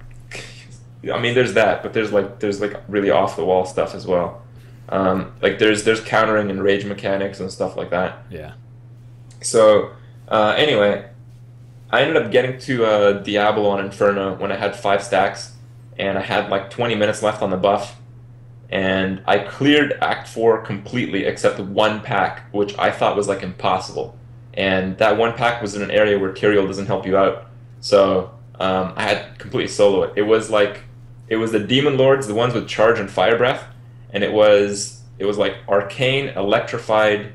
mean, there's that, but there's like really off the wall stuff as well. Like there's countering and rage mechanics and stuff like that. Yeah. So anyway, I ended up getting to Diablo on Inferno when I had 5 stacks, and I had like 20 minutes left on the buff. And I cleared Act 4 completely except one pack, which I thought was like impossible. And that one pack was in an area where Tyrael doesn't help you out. So I had completely solo it. It was the Demon Lords, the ones with Charge and Fire Breath, and it was like Arcane, Electrified,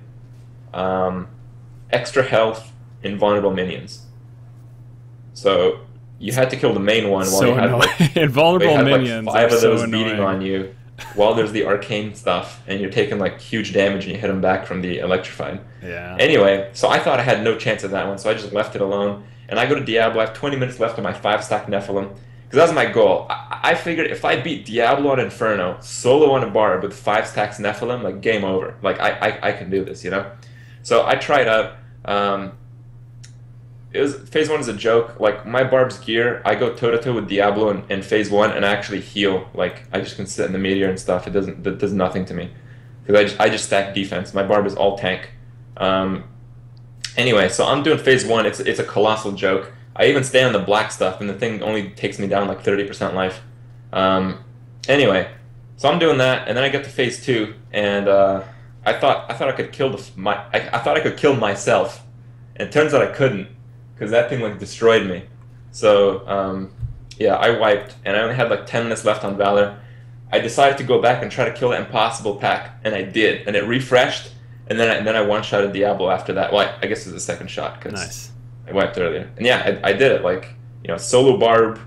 Extra Health, Invulnerable Minions. So you had to kill the main one while you had like, invulnerable minions. Like 5 of those beating on you. While there's the arcane stuff, and you're taking like huge damage, and you hit them back from the electrified. Yeah. Anyway, so I thought I had no chance of that one, so I just left it alone. And I go to Diablo. I have 20 minutes left on my 5-stack Nephilim, because that was my goal. I figured if I beat Diablo on Inferno solo on a Barb with 5 stacks Nephilim, like game over. Like I can do this, So I tried out. Phase 1 is a joke. Like my Barb's gear, I go toe to toe with Diablo in Phase 1 and actually heal. Like I just can sit in the meteor and stuff. That does nothing to me because I just stack defense. My Barb is all tank. Anyway, so I'm doing Phase 1. It's a colossal joke. I even stay on the black stuff, and the thing only takes me down like 30% life. Anyway, so I'm doing that, and then I get to Phase 2, and I thought I could kill I thought I could kill myself, and it turns out I couldn't. Because that thing like destroyed me. So yeah, I wiped, and I only had like 10 minutes left on Valor. I decided to go back and try to kill the impossible pack, and I did, and it refreshed, and then I one-shotted Diablo after that. Well, I guess it was the second shot because I wiped earlier. And yeah, I did it like solo Barb,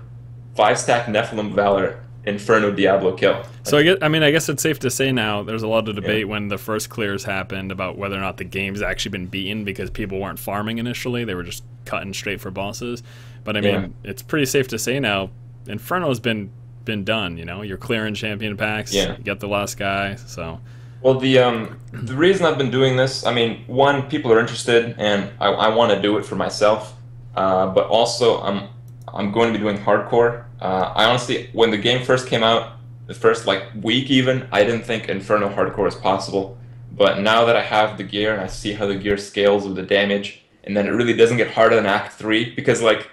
5-stack Nephilim Valor, Inferno Diablo kill. So I guess it's safe to say now there's a lot of debate when the first clears happened about whether or not the game's actually been beaten because people weren't farming initially; they were just cutting straight for bosses. But I mean, it's pretty safe to say now Inferno's been done. You're clearing champion packs. Yeah. You get the last guy. So. Well, the reason I've been doing this, I mean, one, people are interested, and I want to do it for myself. But also, I'm going to be doing hardcore. I honestly, when the game first came out, the first like week even, I didn't think Inferno hardcore was possible. But now that I have the gear and I see how the gear scales with the damage, and then it really doesn't get harder than Act 3, because like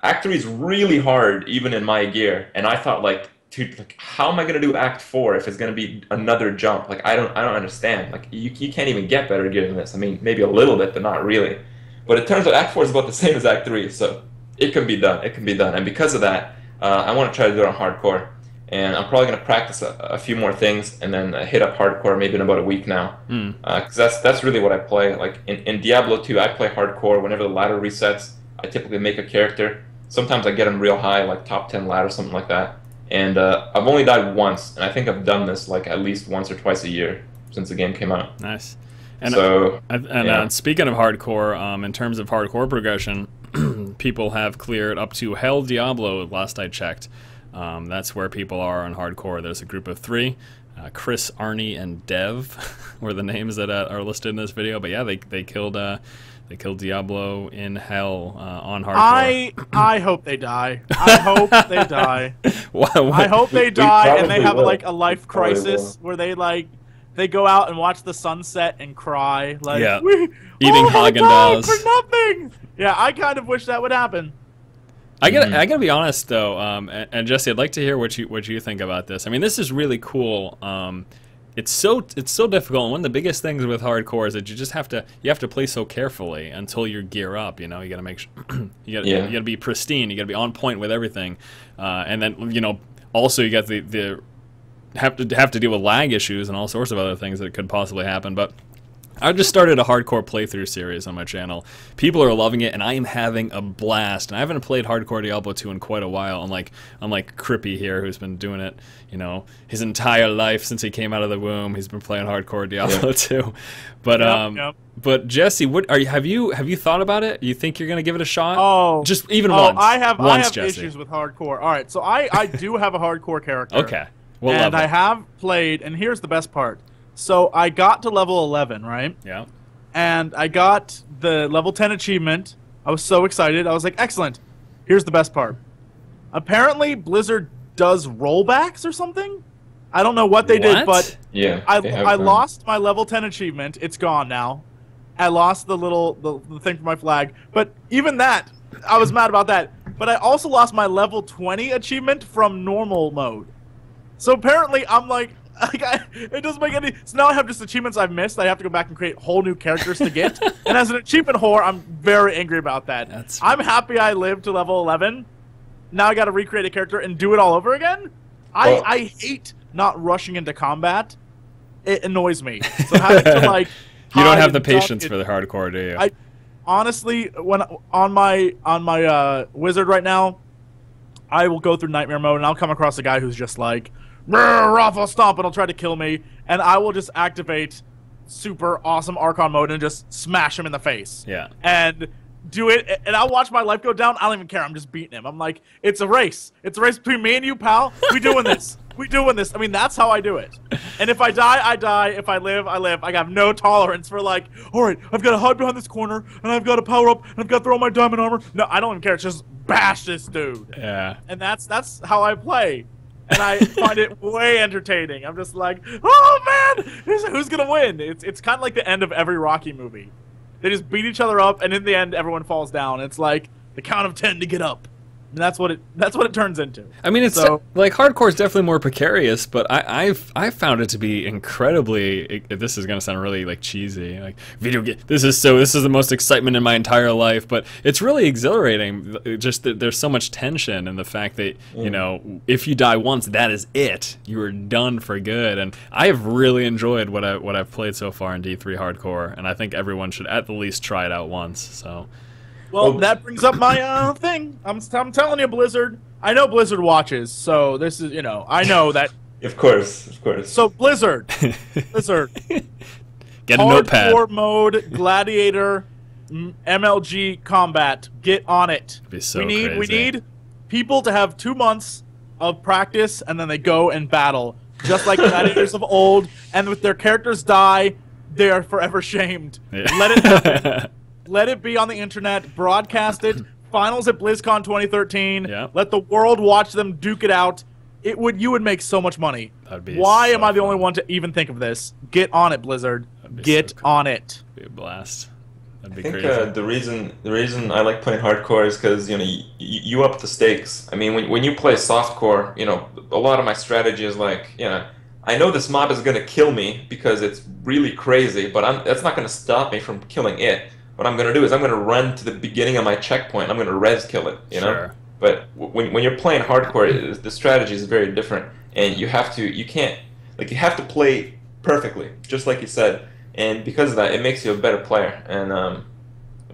Act 3 is really hard even in my gear, and I thought like dude, like, how am I gonna do Act 4 if it's gonna be another jump? Like, I don't understand. Like, you can't even get better given this. I mean, maybe a little bit, but not really. But it turns out Act 4 is about the same as Act 3, so it can be done. It can be done. And because of that, I want to try to do it on hardcore. And I'm probably going to practice a few more things and then hit up hardcore maybe in about a week now. Because that's really what I play. Like in Diablo 2, I play hardcore. Whenever the ladder resets, I typically make a character. Sometimes I get them real high, like top 10 ladder, something like that. And I've only died once, and I think I've done this like at least once or twice a year since the game came out. Nice. And, so, speaking of hardcore, in terms of hardcore progression, people have cleared up to Hell Diablo, last I checked. That's where people are on hardcore. There's a group of 3. Chris, Arnie, and Dev were the names that are listed in this video. But yeah, they killed Diablo in Hell on hardcore. I hope they die. I hope they die. What? I hope they die and they have will. like a life crisis where they go out and watch the sunset and cry, like, yeah, we eating Haagen-Dazs for nothing. Yeah, I kind of wish that would happen. I gotta be honest though, and Jesse, I'd like to hear what you think about this. I mean, this is really cool. It's so difficult. And one of the biggest things with hardcore is that you have to play so carefully until you gear up. You know, you gotta make sure you gotta be pristine. You gotta be on point with everything, and then also you got the have to deal with lag issues and all sorts of other things that could possibly happen. But I just started a hardcore playthrough series on my channel. People are loving it, and I am having a blast. And I haven't played hardcore Diablo 2 in quite a while. Unlike Crippy here, who's been doing it, his entire life since he came out of the womb. He's been playing hardcore Diablo 2. But but Jesse, have you thought about it? You think you're gonna give it a shot? Oh, just even once. I have Jesse. issues with hardcore. All right, so I do have a hardcore character. Okay. What and level? I have played, and here's the best part. So I got to level 11, right? Yeah. And I got the level 10 achievement. I was so excited. I was like, excellent. Here's the best part. Apparently, Blizzard does rollbacks or something. I don't know what they did, but yeah, I lost my level 10 achievement. It's gone now. I lost the thing for my flag. But even that, I was mad about that. But I also lost my level 20 achievement from normal mode. So apparently, I'm like it doesn't make any. So now I have just achievements I've missed. I have to go back and create whole new characters to get. And as an achievement whore, I'm very angry about that. I'm happy I lived to level 11. Now I got to recreate a character and do it all over again. I hate not rushing into combat. It annoys me. So having to you don't have the patience for the hardcore, do you? Honestly, when on my wizard right now, I will go through nightmare mode and I'll come across a guy who's just like, Raffle Stomp, and he'll try to kill me, and I will just activate super awesome Archon mode and just smash him in the face. Yeah. And do it, and I'll watch my life go down. I don't even care. I'm just beating him. I'm like, it's a race. It's a race between me and you, pal. We doing this. We doing this. I mean, that's how I do it. And if I die, I die. If I live, I live. I have no tolerance for all right, I've got to hide behind this corner, and I've got to power up, and I've got to throw my diamond armor. No, I don't even care. It's just bash this dude. Yeah. And that's how I play. And I find it way entertaining. I'm just like, oh man, who's gonna win? It's kind of like the end of every Rocky movie. They just beat each other up, and in the end, everyone falls down. It's like the count of 10 to get up. And that's what it turns into. I mean, it's like hardcore is definitely more precarious, but I've found it to be incredibly. This is gonna sound really cheesy, video game. This is the most excitement in my entire life, but it's really exhilarating. Just that there's so much tension, and the fact that if you die once, that is it. You are done for good. And I have really enjoyed what I've played so far in D3 hardcore, and I think everyone should at the least try it out once. So. Well, that brings up my thing. I'm telling you, Blizzard. I know Blizzard watches, so this is I know that. Of course. So Blizzard, get a notepad. Hardcore mode, gladiator, MLG combat. Get on it. It'd be so we need people to have 2 months of practice, and then they go and battle, just like gladiators of old. And with their characters die, they are forever shamed. Yeah. Let it happen. Let it be on the internet. Broadcast it. Finals at BlizzCon 2013. Yeah. Let the world watch them duke it out. You would make so much money. Why am I the only one to even think of this? Get on it, Blizzard. Get on it. It'd be a blast. That'd I be think crazy. the reason I like playing hardcore is because you up the stakes. I mean, when you play softcore, a lot of my strategy is like, I know this mob is gonna kill me because it's really crazy, but that's not gonna stop me from killing it. What I'm gonna do is I'm gonna run to the beginning of my checkpoint. I'm gonna res kill it, Sure. But when you're playing hardcore, the strategy is very different, and you have to play perfectly, just like you said. And because of that, it makes you a better player. And I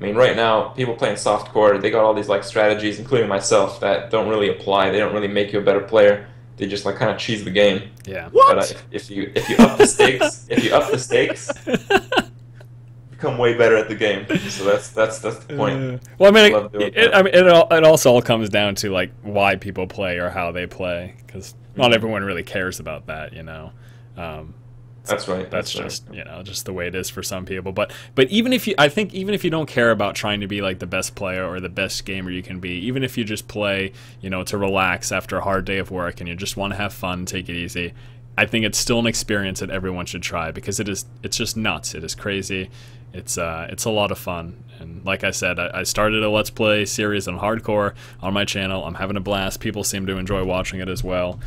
mean, right now, people playing softcore, they got all these like strategies, including myself, that don't really apply. They don't really make you a better player. They just like kind of cheese the game. Yeah. What? But if you up the stakes, become way better at the game. So that's the point. Well, I mean, Love doing that. it also all comes down to like why people play or how they play, because not everyone really cares about that, That's right. That's right. just just the way it is for some people. But even if you don't care about trying to be like the best player or the best gamer you can be, even if you just play to relax after a hard day of work and you just want to have fun, take it easy, I think it's still an experience that everyone should try, because it's just nuts. It is crazy. It's a lot of fun. And like I said, I started a Let's Play series on hardcore on my channel. I'm having a blast. People seem to enjoy watching it as well.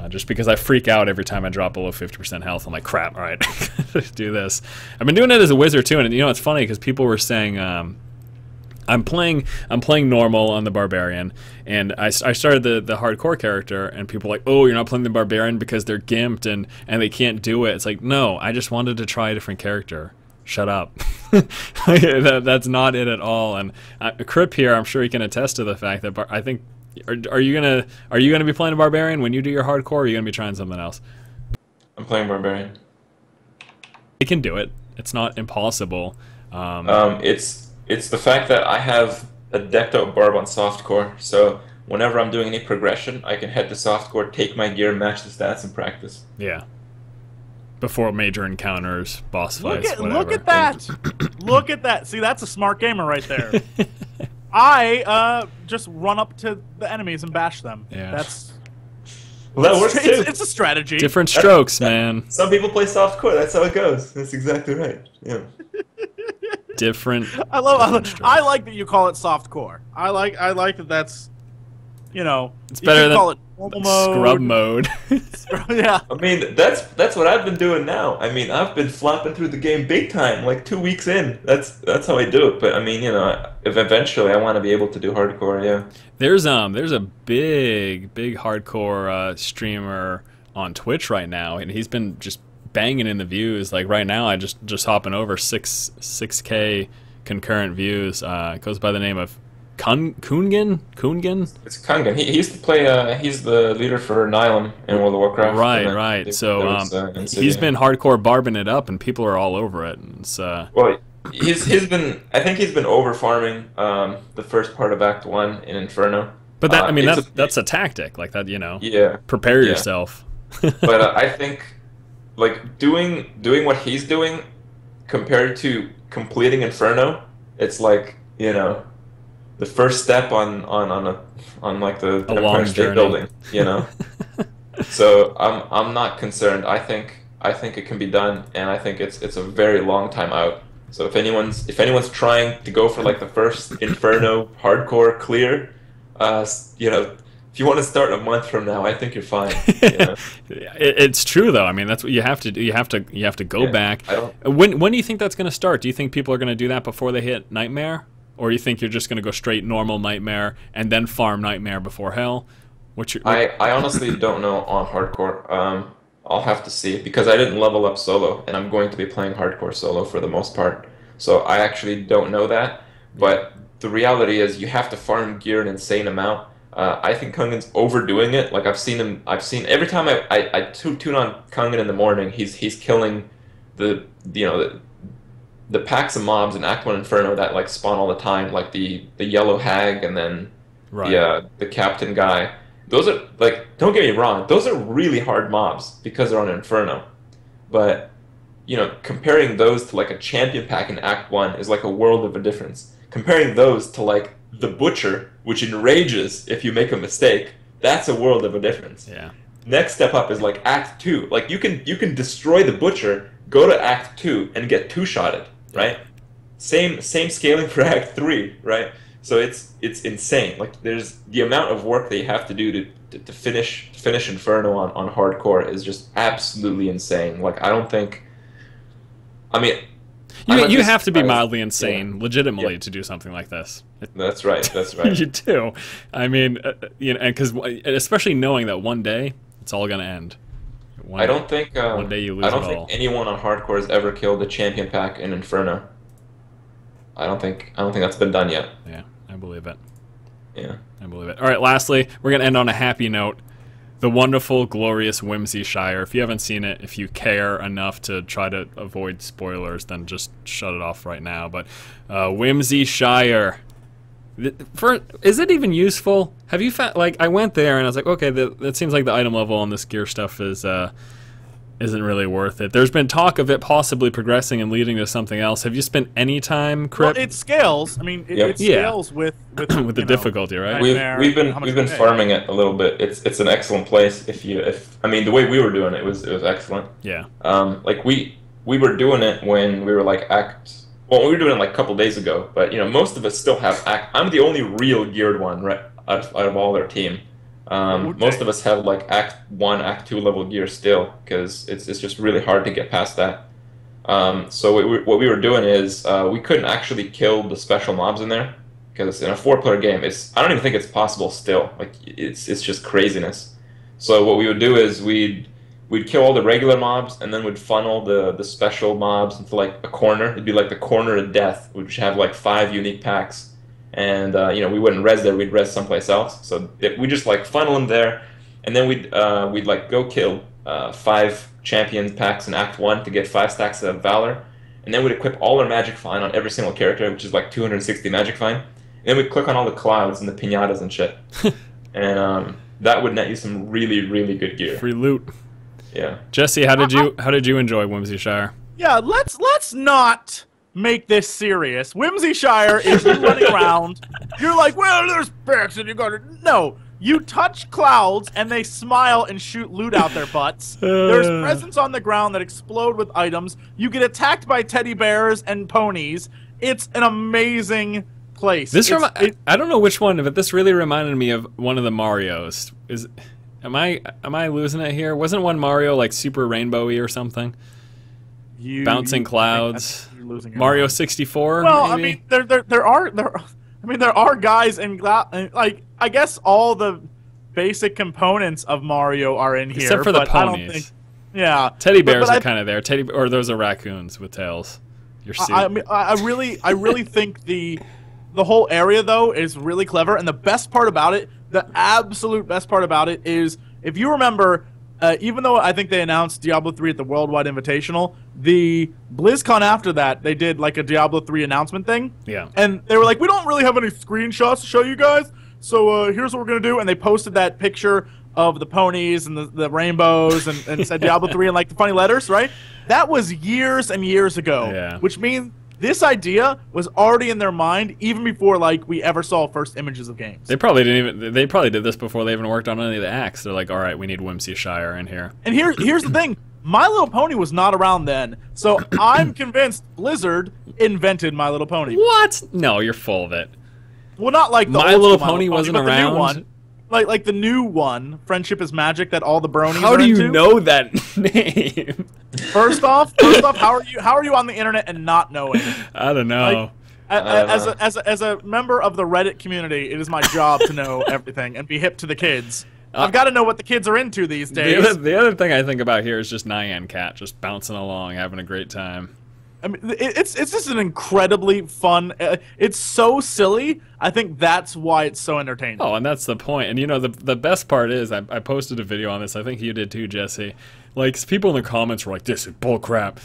Just because I freak out every time I drop below 50% health. I'm like, crap, all right, do this. I've been doing it as a wizard too, and it's funny because people were saying I'm playing normal on the barbarian, and I started the hardcore character, and people were like, oh, you're not playing the barbarian because they're gimped and they can't do it. It's like, no, I just wanted to try a different character. Shut up. That's not it at all. And Crip here, I'm sure he can attest to the fact that I think. Are you gonna be playing a barbarian when you do your hardcore, or are you gonna be trying something else? I'm playing barbarian. It can do it. It's not impossible. It's the fact that I have a decked out barb on softcore, so whenever I'm doing any progression, I can head to softcore, take my gear, match the stats, and practice. Yeah. Before major encounters, boss fights, whatever. Look at that! Look at that! See, that's a smart gamer right there. I just run up to the enemies and bash them. Yeah. Well, that works too. It's a strategy. Different strokes, man. Some people play softcore. That's how it goes. That's exactly right. Yeah. Different. I like that you call it softcore. I like that. That's it's better than call it normal mode. Scrub mode. Yeah. I mean, that's what I've been doing now. I mean, I've been flopping through the game big time, like 2 weeks in. That's how I do it. But I mean, if eventually I want to be able to do hardcore, yeah. There's a big hardcore streamer on Twitch right now, and he's been just banging in the views. Like right now, I just hopping over 6K concurrent views. It goes by the name of Kungan? It's Kungan. He used to play. He's the leader for Nihilum in World of Warcraft. Right. So he's been hardcore barbing it up, and people are all over it. And it's, well, he's been. I think he's been over farming the first part of Act 1 in Inferno. But that's a tactic, like that. Yeah. Prepare yourself. But I think like doing what he's doing compared to completing Inferno, it's like the first step on like the Empire State Building, So I'm not concerned. I think it can be done, and I think it's a very long time out. So if anyone's trying to go for like the first Inferno hardcore clear, if you want to start a month from now, I think you're fine. It's true though. I mean, that's what you have to do. You have to go back. When do you think that's going to start? Do you think people are going to do that before they hit Nightmare? Or you think you're just going to go straight normal Nightmare and then farm Nightmare before Hell? I honestly don't know on hardcore. I'll have to see, because I didn't level up solo, and I'm going to be playing hardcore solo for the most part. So I actually don't know that. But the reality is you have to farm gear an insane amount. I think Kungan's overdoing it. Like I've seen every time I tune on Kungan in the morning, he's killing the packs of mobs in Act 1 Inferno that like spawn all the time, like the yellow hag and then the captain guy. Those are like, don't get me wrong, those are really hard mobs because they're on Inferno. But comparing those to like a champion pack in Act 1 is like a world of a difference. Comparing those to like the Butcher, which enrages if you make a mistake, that's a world of a difference. Yeah. Next step up is like Act 2. Like you can destroy the Butcher, go to Act 2 and get two-shotted, right? same scaling for Act 3, right? So it's insane. Like there's the amount of work that you have to do to finish Inferno on hardcore is just absolutely insane. Like I don't think. I mean, you have to be mildly insane, legitimately, to do something like this. That's right. That's right. You do. I mean, you know, because especially knowing that one day it's all gonna end. I don't think. One day you lose I don't it think all. anyone on hardcore has ever killed a champion pack in Inferno. I don't think that's been done yet. Yeah, I believe it. Yeah, I believe it. All right, lastly, we're gonna end on a happy note. The wonderful, glorious Whimsy Shire. If you haven't seen it, if you care enough to try to avoid spoilers, then just shut it off right now. But Whimsy Shire. Is it even useful? Have you found, like, I went there and I was like, okay, that seems like the item level on this gear stuff isn't really worth it. There's been talk of it possibly progressing and leading to something else. Have you spent any time, Crip? Well, it scales. I mean, it scales with with the difficulty, right? We've been farming it a little bit. It's an excellent place. I mean, the way we were doing it was excellent. Yeah. Like we were doing it when we were like we were doing it like a couple days ago, but you know, most of us still have I'm the only real geared one, right, out of all our team. Most of us have like Act 1, Act 2 level gear still, because it's just really hard to get past that. So what we were doing is we couldn't actually kill the special mobs in there, because in a 4-player game, I don't even think it's possible still. Like it's just craziness. So what we would do is we'd kill all the regular mobs, and then we'd funnel the special mobs into like a corner. It'd be like the corner of death, which have like 5 unique packs. And you know, we wouldn't res there; we'd res someplace else. So we just like funnel them there, and then we'd like go kill 5 champion packs in Act 1 to get 5 stacks of Valor, and then we'd equip all our Magic Find on every single character, which is like 260 Magic Find. And then we'd click on all the clouds and the pinatas and shit, and that would net you some really, really good gear. Free loot. Yeah. Jesse, how did you enjoy Whimsy Shire? Yeah, let's not make this serious. Whimsy Shire is you running around. You're like, well, there's packs and you got to... No, you touch clouds and they smile and shoot loot out their butts. There's presents on the ground that explode with items. You get attacked by teddy bears and ponies. It's an amazing place. I don't know which one, but this really reminded me of one of the Marios. Am I losing it here? Wasn't one Mario like super rainbowy or something? Bouncing clouds. Mario 64. Well, maybe? I mean there are guys in like I guess all the basic components of Mario are in here, except for the but ponies. I don't think, yeah, teddy bears are kind of there. Or those are raccoons with tails. I mean, I really think the whole area though is really clever, and the best part about it, the absolute best part about it is, if you remember, even though I think they announced Diablo 3 at the Worldwide Invitational, the BlizzCon after that, they did like a Diablo 3 announcement thing. Yeah. And they were like, we don't really have any screenshots to show you guys, so here's what we're going to do. And they posted that picture of the ponies and the rainbows and said Diablo 3 and like the funny letters, right? That was years and years ago. Yeah. Which means this idea was already in their mind even before like we ever saw first images of games. They probably did this before they even worked on any of the acts. They're like, all right, we need Whimsy Shire in here. And here's the thing. My Little Pony was not around then, so I'm convinced Blizzard invented My Little Pony. What? No, you're full of it. Well, not like the My old Little school Pony wasn't but the around? new one. Like the new one, Friendship is Magic, that all the bronies How are do you into. know that name? First off, how are you on the internet and not knowing? I don't know. As a member of the Reddit community, it is my job to know everything and be hip to the kids. I've got to know what the kids are into these days. The other thing I think about here is just Nyan Cat just bouncing along, having a great time. I mean, it's just an incredibly fun. It's so silly. I think that's why it's so entertaining. Oh, and that's the point. And you know, the best part is I posted a video on this. I think you did too, Jesse. Like, people in the comments were like, "This is bullcrap.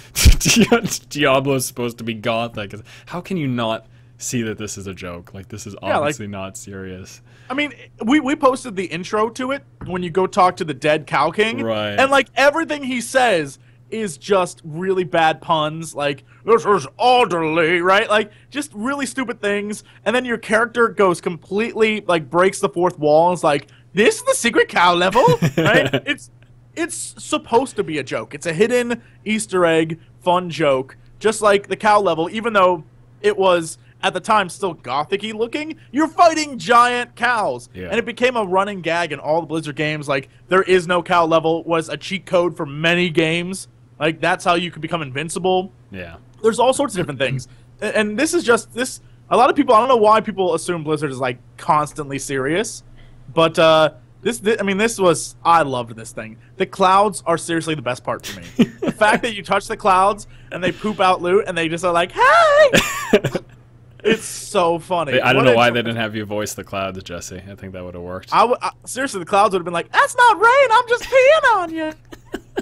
Diablo's supposed to be gothic." How can you not see that this is a joke? Like, this is obviously not serious. I mean, we posted the intro to it when you go talk to the dead Cow King, right? And like everything he says is just really bad puns, like, this is orderly, right? Like, just really stupid things. And then your character goes completely, like, breaks the fourth wall and is like, this is the secret cow level, right? It's supposed to be a joke. It's a hidden Easter egg, fun joke, just like the cow level, even though it was at the time still gothic-y looking. You're fighting giant cows, and it became a running gag in all the Blizzard games. Like, there is no cow level was a cheat code for many games. Like, that's how you could become invincible. Yeah. There's all sorts of different things, and this is just this. A lot of people, I don't know why people assume Blizzard is like constantly serious, but this I mean, I loved this thing. The clouds are seriously the best part for me. The fact that you touch the clouds and they poop out loot and they just are like, hey. It's so funny. I don't know why they didn't have you voice the clouds, Jesse. I think that would have worked. Seriously, the clouds would have been like, "That's not rain. I'm just peeing on you."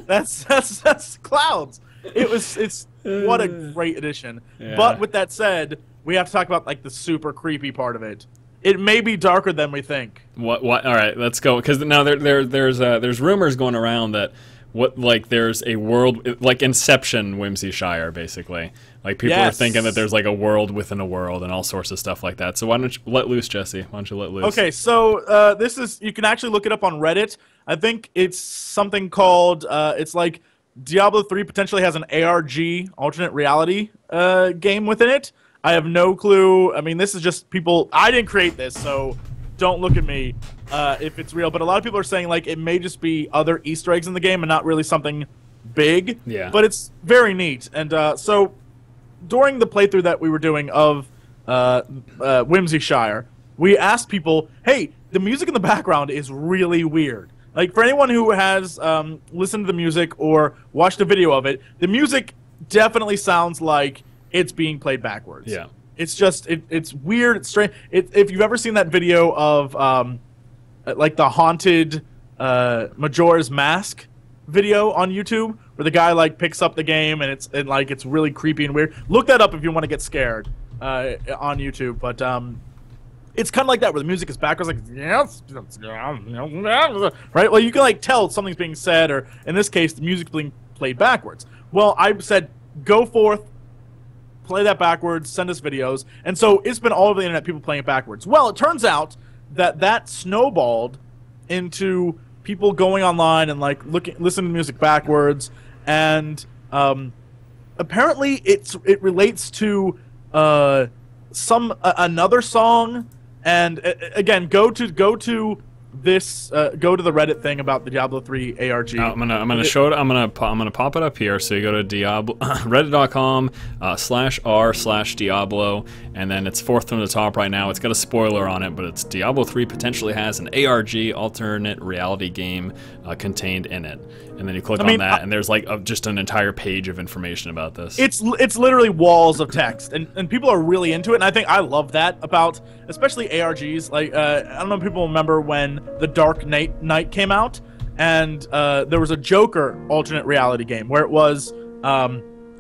That's clouds. It's what a great addition. Yeah. But with that said, we have to talk about like the super creepy part of it. It may be darker than we think. What? All right, let's go. Because now there's rumors going around that there's a world like Inception, Whimsy Shire, basically. Like people are thinking that there's like a world within a world and all sorts of stuff like that. So why don't you let loose, Jesse? Why don't you let loose? Okay, so this is, you can actually look it up on Reddit. I think it's something called it's like Diablo 3 potentially has an ARG, alternate reality game within it. I have no clue. I mean, this is just people. I didn't create this, so don't look at me if it's real. But a lot of people are saying like it may just be other Easter eggs in the game and not really something big. Yeah. But it's very neat. And so during the playthrough that we were doing of Whimsy Shire, we asked people, hey, the music in the background is really weird. Like, for anyone who has listened to the music or watched a video of it, the music definitely sounds like it's being played backwards. Yeah. It's just, it's weird, it's strange. If you've ever seen that video of, like, the haunted Majora's Mask video on YouTube, where the guy, like, picks up the game and it's really creepy and weird. Look that up if you want to get scared on YouTube. But, it's kind of like that, where the music is backwards, like, right? Well, you can, like, tell something's being said, or, in this case, the music's being played backwards. Well, I said, go forth, play that backwards, send us videos. And so it's been all over the internet, people playing it backwards. Well, it turns out that snowballed into people going online and, like, listening to music backwards. And apparently it relates to another song. And again, go to the Reddit thing about the Diablo 3 ARG. I'm gonna pop it up here. So you go to reddit.com/r/Diablo, and then it's fourth from the top right now. It's got a spoiler on it, but it's Diablo 3 potentially has an ARG, alternate reality game, contained in it. And then you click on that, and there's like just an entire page of information about this. It's literally walls of text, and people are really into it. And I think I love that about especially ARGs. Like I don't know if people remember when The Dark Knight came out, and there was a Joker alternate reality game where it was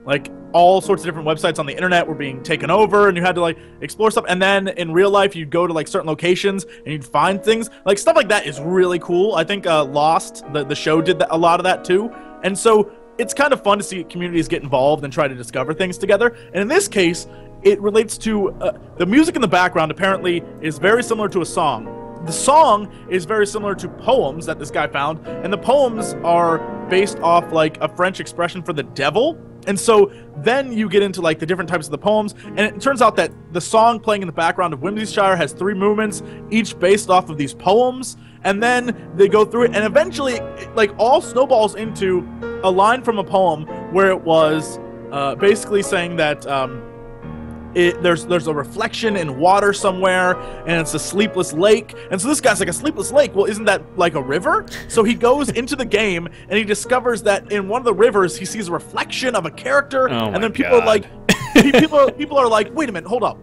like all sorts of different websites on the internet were being taken over, and you had to like explore stuff. And then in real life, you'd go to like certain locations and you'd find things. Like stuff like that is really cool. I think Lost, the show, did a lot of that too. And so it's kind of fun to see communities get involved and try to discover things together. And in this case, it relates to the music in the background. Apparently, is very similar to a song. The song is very similar to poems that this guy found, and the poems are based off like a French expression for the devil. And so then you get into like the different types of the poems, and it turns out that the song playing in the background of Whimsy Shire has 3 movements, each based off of these poems, and then they go through it, and eventually it, like, all snowballs into a line from a poem where it was basically saying that there's a reflection in water somewhere, and it's a sleepless lake. And so this guy's like, a sleepless lake? Well, isn't that like a river? So he goes into the game, and he discovers that in one of the rivers, he sees a reflection of a character. And then people are like, people are like, wait a minute, hold up.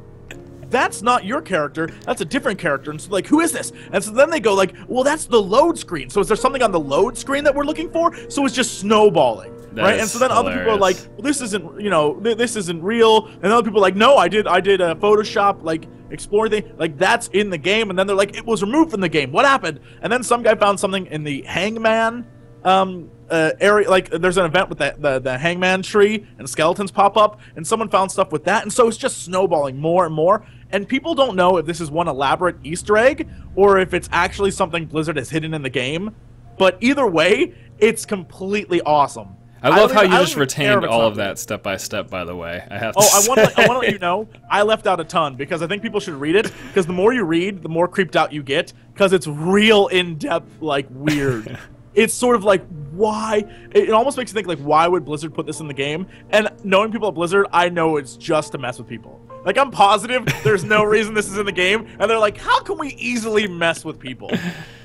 That's not your character, that's a different character. And so like, who is this? And so then they go like, well, that's the load screen. So is there something on the load screen that we're looking for? So it's just snowballing. Right, and so then other people are like, well, this isn't, this isn't real. And other people are like, no, I did a Photoshop, like, explore thing, like, that's in the game. And then they're like, it was removed from the game. What happened? And then some guy found something in the Hangman area. Like, there's an event with the Hangman tree, and skeletons pop up, and someone found stuff with that. And so it's just snowballing more and more. And people don't know if this is one elaborate Easter egg or if it's actually something Blizzard has hidden in the game. But either way, it's completely awesome. I love how you don't just even care if retained it's all not of that step by step, by the way. I have to I want say. to let you know, I left out a ton because I think people should read it, because the more you read, the more creeped out you get, because it's real in-depth, like, weird. It's sort of like, why? It almost makes you think, like, why would Blizzard put this in the game? And knowing people at Blizzard, I know it's just to mess with people. Like, I'm positive there's no reason this is in the game, and they're like, how can we easily mess with people?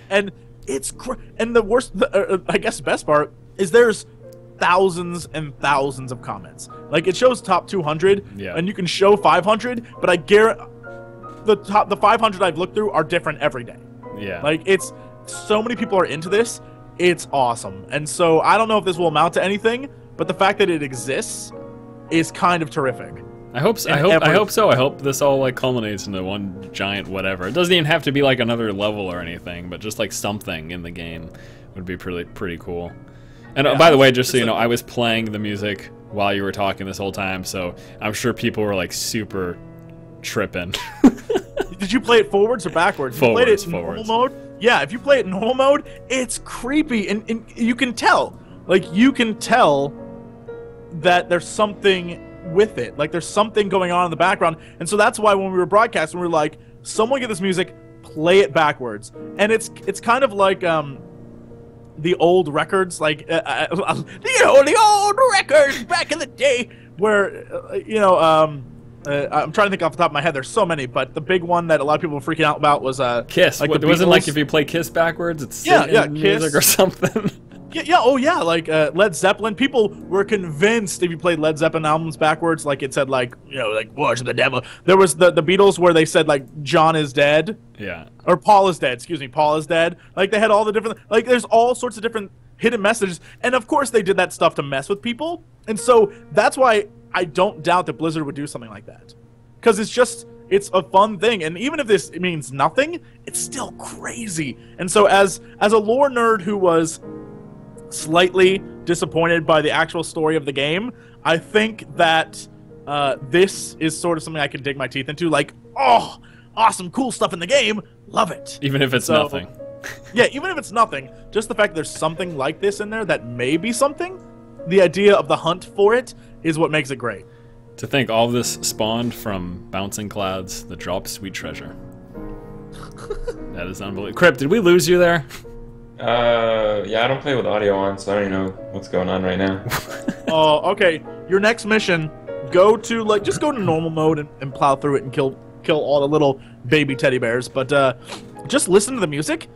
And it's and the worst, I guess the best part, is there's thousands and thousands of comments. Like, it shows top 200, and you can show 500, but I guarantee the 500 I've looked through are different every day. Yeah. Like, it's so many people are into this. It's awesome. And so I don't know if this will amount to anything, but the fact that it exists is kind of terrific. I hope so. I hope so. I hope this all like culminates into one giant whatever. It doesn't even have to be like another level or anything, but just like something in the game would be pretty cool. And by the way, just so you know, I was playing the music while you were talking this whole time, so I'm sure people were like super tripping. Did you play it forwards or backwards? Forwards, you played it in forwards. normal mode? Yeah, if you play it in normal mode, it's creepy, and you can tell. Like, you can tell that there's something with it. Like, there's something going on in the background. And so that's why when we were broadcasting, we were like, someone get this music, play it backwards. And it's kind of like the old records, like the old records back in the day, where I'm trying to think off the top of my head. There's so many, but the big one that a lot of people were freaking out about was Kiss. Like, it wasn't like if you play Kiss backwards, it's Kiss music or something. Like Led Zeppelin. People were convinced if you played Led Zeppelin albums backwards, like it said like worship the devil. There was the Beatles where they said like John is dead. Yeah. Or Paul is dead. Excuse me, Paul is dead. Like they had all the different, like there's all sorts of different hidden messages, and of course they did that stuff to mess with people, and so that's why I don't doubt that Blizzard would do something like that, because it's a fun thing, and even if this means nothing, it's still crazy. And so as a lore nerd who was slightly disappointed by the actual story of the game, I think that this is sort of something I can dig my teeth into. Like, oh, awesome, cool stuff in the game, love it. Even if it's nothing. Yeah, even if it's nothing, just the fact that there's something like this in there that may be something, the idea of the hunt for it is what makes it great. To think all this spawned from bouncing clouds that drop sweet treasure. That is unbelievable. Crip, did we lose you there? Yeah, I don't play with audio on, so I don't even know what's going on right now. Oh, okay. Your next mission, just go to normal mode and plow through it and kill all the little baby teddy bears. But just listen to the music.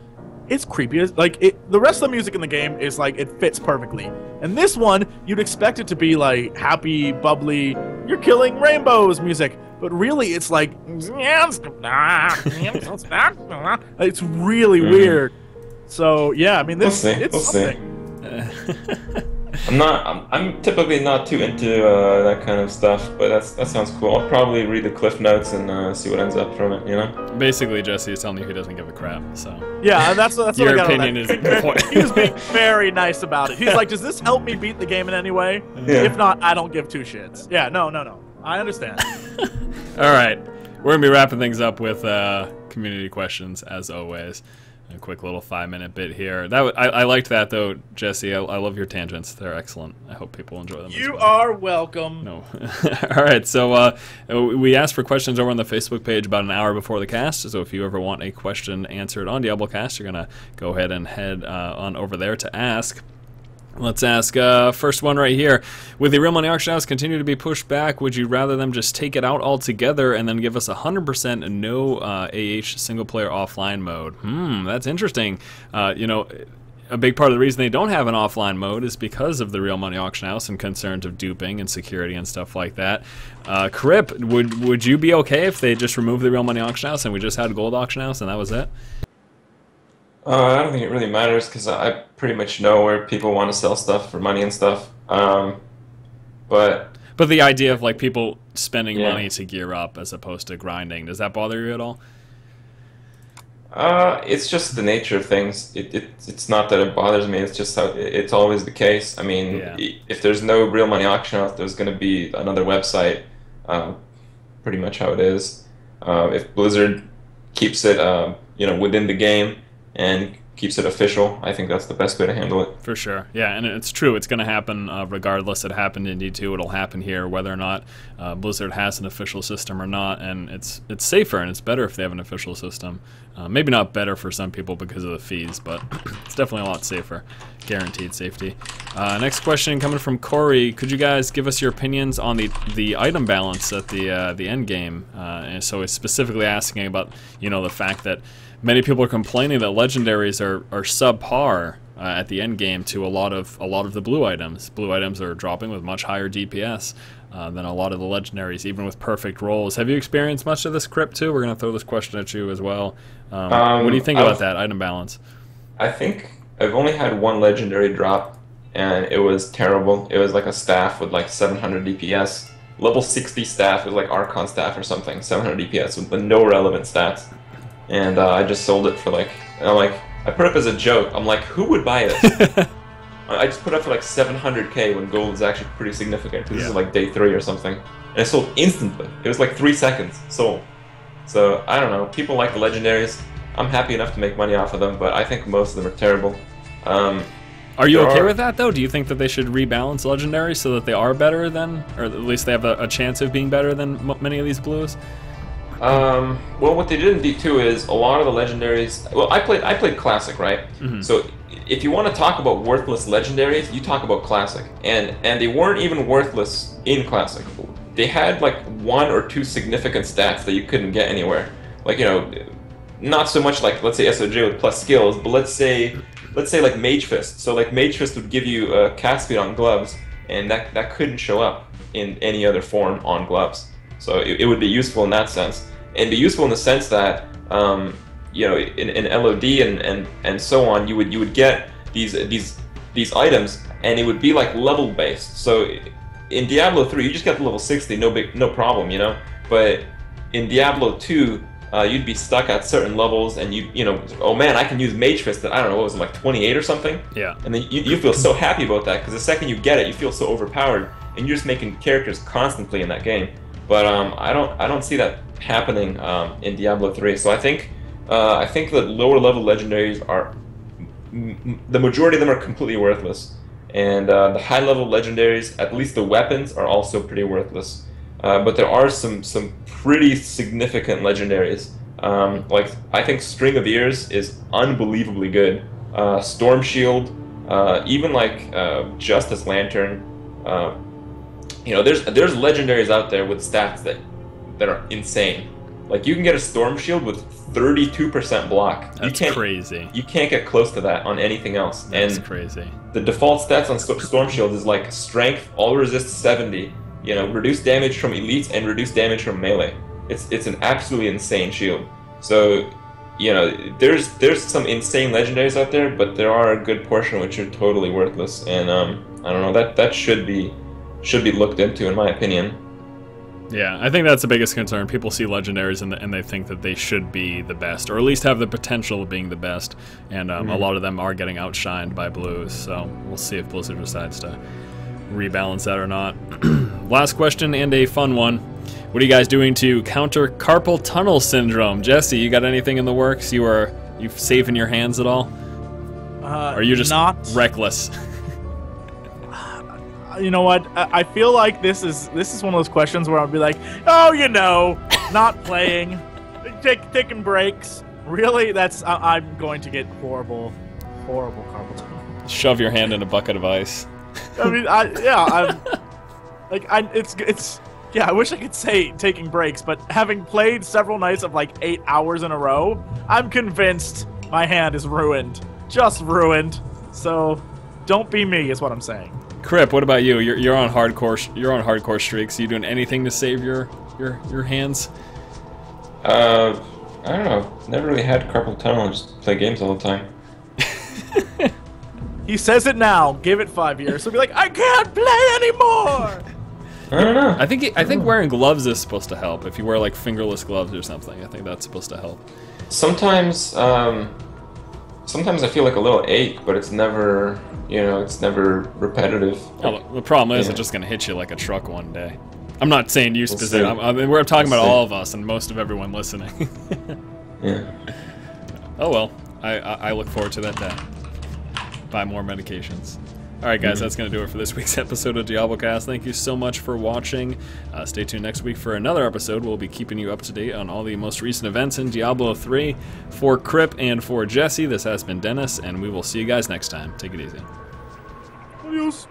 It's creepy. The rest of the music in the game is like, it fits perfectly. And this one, you'd expect it to be like happy, bubbly, you're killing rainbows music. But really, it's like, it's really weird. So yeah, I mean, We'll see. I'm typically not too into that kind of stuff, but that sounds cool. I'll probably read the cliff notes and see what ends up from it. You know. Basically, Jesse is telling you he doesn't give a crap. So. Yeah, that's what your I got opinion is important. He was being very nice about it. He's like, "Does this help me beat the game in any way? Yeah. If not, I don't give two shits." Yeah, no. I understand. All right, we're gonna be wrapping things up with community questions as always. A quick little 5-minute bit here. I liked that though, Jesse. I love your tangents. They're excellent. I hope people enjoy them. You are welcome. No. All right. So we asked for questions over on the Facebook page about an hour before the cast. So if you ever want a question answered on DiabloCast, you're gonna go ahead and head on over there to ask. Let's ask first one right here. With the real money auction house continue to be pushed back, would you rather them just take it out altogether and then give us 100% no AH single player offline mode? That's interesting. A big part of the reason they don't have an offline mode is because of the real money auction house and concerns of duping and security and stuff like that. Crip, would you be okay if they just removed the real money auction house and we just had gold auction house and that was it? I don't think it really matters because I pretty much know where people want to sell stuff for money and stuff. But the idea of like people spending money to gear up as opposed to grinding, does that bother you at all? It's just the nature of things. It's not that it bothers me. It's just how it's always the case. I mean, if there's no real money auction house, there's going to be another website. Pretty much how it is. If Blizzard keeps it, within the game and keeps it official. I think that's the best way to handle it. For sure. Yeah, and it's true. It's going to happen regardless. It happened in D2. It'll happen here, whether or not Blizzard has an official system or not. And it's safer and it's better if they have an official system. Maybe not better for some people because of the fees, but it's definitely a lot safer. Guaranteed safety. Next question coming from Corey. Could you guys give us your opinions on the item balance at the end game? And so it's specifically asking about, you know, the fact that many people are complaining that legendaries are subpar at the end game to a lot of the blue items. Blue items are dropping with much higher DPS than a lot of the legendaries, even with perfect rolls. Have you experienced much of this, Crypt, too? We're going to throw this question at you as well. What do you think about that item balance? I think I've only had one legendary drop, and it was terrible. It was like a staff with like 700 DPS. Level 60 staff was like Archon staff or something, 700 DPS with no relevant stats. And I just sold it for like, I put it up as a joke. I'm like, who would buy this? I just put it up for like 700k when gold is actually pretty significant, because this is like day 3 or something. And it sold instantly. It was like 3 seconds, sold. So, I don't know, people like the legendaries. I'm happy enough to make money off of them, but I think most of them are terrible. Are you okay with that, though? Do you think that they should rebalance legendaries so that they are better than, or at least they have a chance of being better than many of these blues? Well, what they did in D2 is a lot of the legendaries. Well, I played Classic, right? Mm-hmm. So if you want to talk about worthless legendaries, you talk about Classic, and they weren't even worthless in Classic. They had like 1 or 2 significant stats that you couldn't get anywhere. Like, you know, not so much like, let's say SOJ with plus skills, but let's say like Mage Fist. So like Mage Fist would give you cast speed on gloves, and that couldn't show up in any other form on gloves. So it would be useful in that sense, and be useful in the sense that you know, in LOD and so on, you would get these items, and it would be like level based. So in Diablo 3, you just get to level 60, no problem, you know. But in Diablo 2, you'd be stuck at certain levels, and you know, oh man, I can use Mage Fist at, I don't know, what was it, like 28 or something? Yeah. And then you feel so happy about that, because the second you get it, you feel so overpowered, and you're just making characters constantly in that game. But I don't see that happening in Diablo 3. So I think that lower level legendaries are, the majority of them are completely worthless, and the high level legendaries, at least the weapons, are also pretty worthless. But there are some pretty significant legendaries. Like, I think String of Ears is unbelievably good. Storm Shield, even like Justice Lantern. You know, there's legendaries out there with stats that are insane. Like, you can get a Storm Shield with 32% block. That's crazy. You can't get close to that on anything else. That's crazy. The default stats on Storm Shield is like Strength, All Resist 70. You know, reduce damage from elites and reduce damage from melee. It's an absolutely insane shield. So, you know, there's some insane legendaries out there, but there are a good portion which are totally worthless. And I don't know, that should be looked into, in my opinion. Yeah, I think that's the biggest concern. People see legendaries and they think that they should be the best, or at least have the potential of being the best. And a lot of them are getting outshined by blues. So we'll see if Blizzard decides to rebalance that or not. Last question, and a fun one. What are you guys doing to counter carpal tunnel syndrome? Jesse, you got anything in the works? You safe in your hands at all? Or are you just not reckless? You know what? I feel like this is one of those questions where I'll be like, oh, you know, not playing, taking breaks. Really? I'm going to get horrible carpal tunnel. Shove your hand in a bucket of ice. I mean, I wish I could say taking breaks, but having played several nights of like 8 hours in a row, I'm convinced my hand is ruined. Just ruined. So, don't be me, is what I'm saying. Crip, what about you? You're on hardcore streaks. Are you doing anything to save your hands? I don't know. Never really had carpal tunnel. Just play games all the time. He says it now. Give it 5 years. He'll be like, I can't play anymore. I don't know. I think wearing gloves is supposed to help. If you wear like fingerless gloves or something, I think that's supposed to help. Sometimes I feel like a little ache, but it's never, you know, it's never repetitive. Well, the problem is it's just gonna hit you like a truck one day. I'm not saying you specifically. I mean, we're talking about all of us and most of everyone listening. Yeah. Oh well. I look forward to that day. Buy more medications. Alright guys, that's going to do it for this week's episode of DiabloCast. Thank you so much for watching. Stay tuned next week for another episode. We'll be keeping you up to date on all the most recent events in Diablo 3. For Crip and for Jesse, this has been Dennis, and we will see you guys next time. Take it easy. Adios.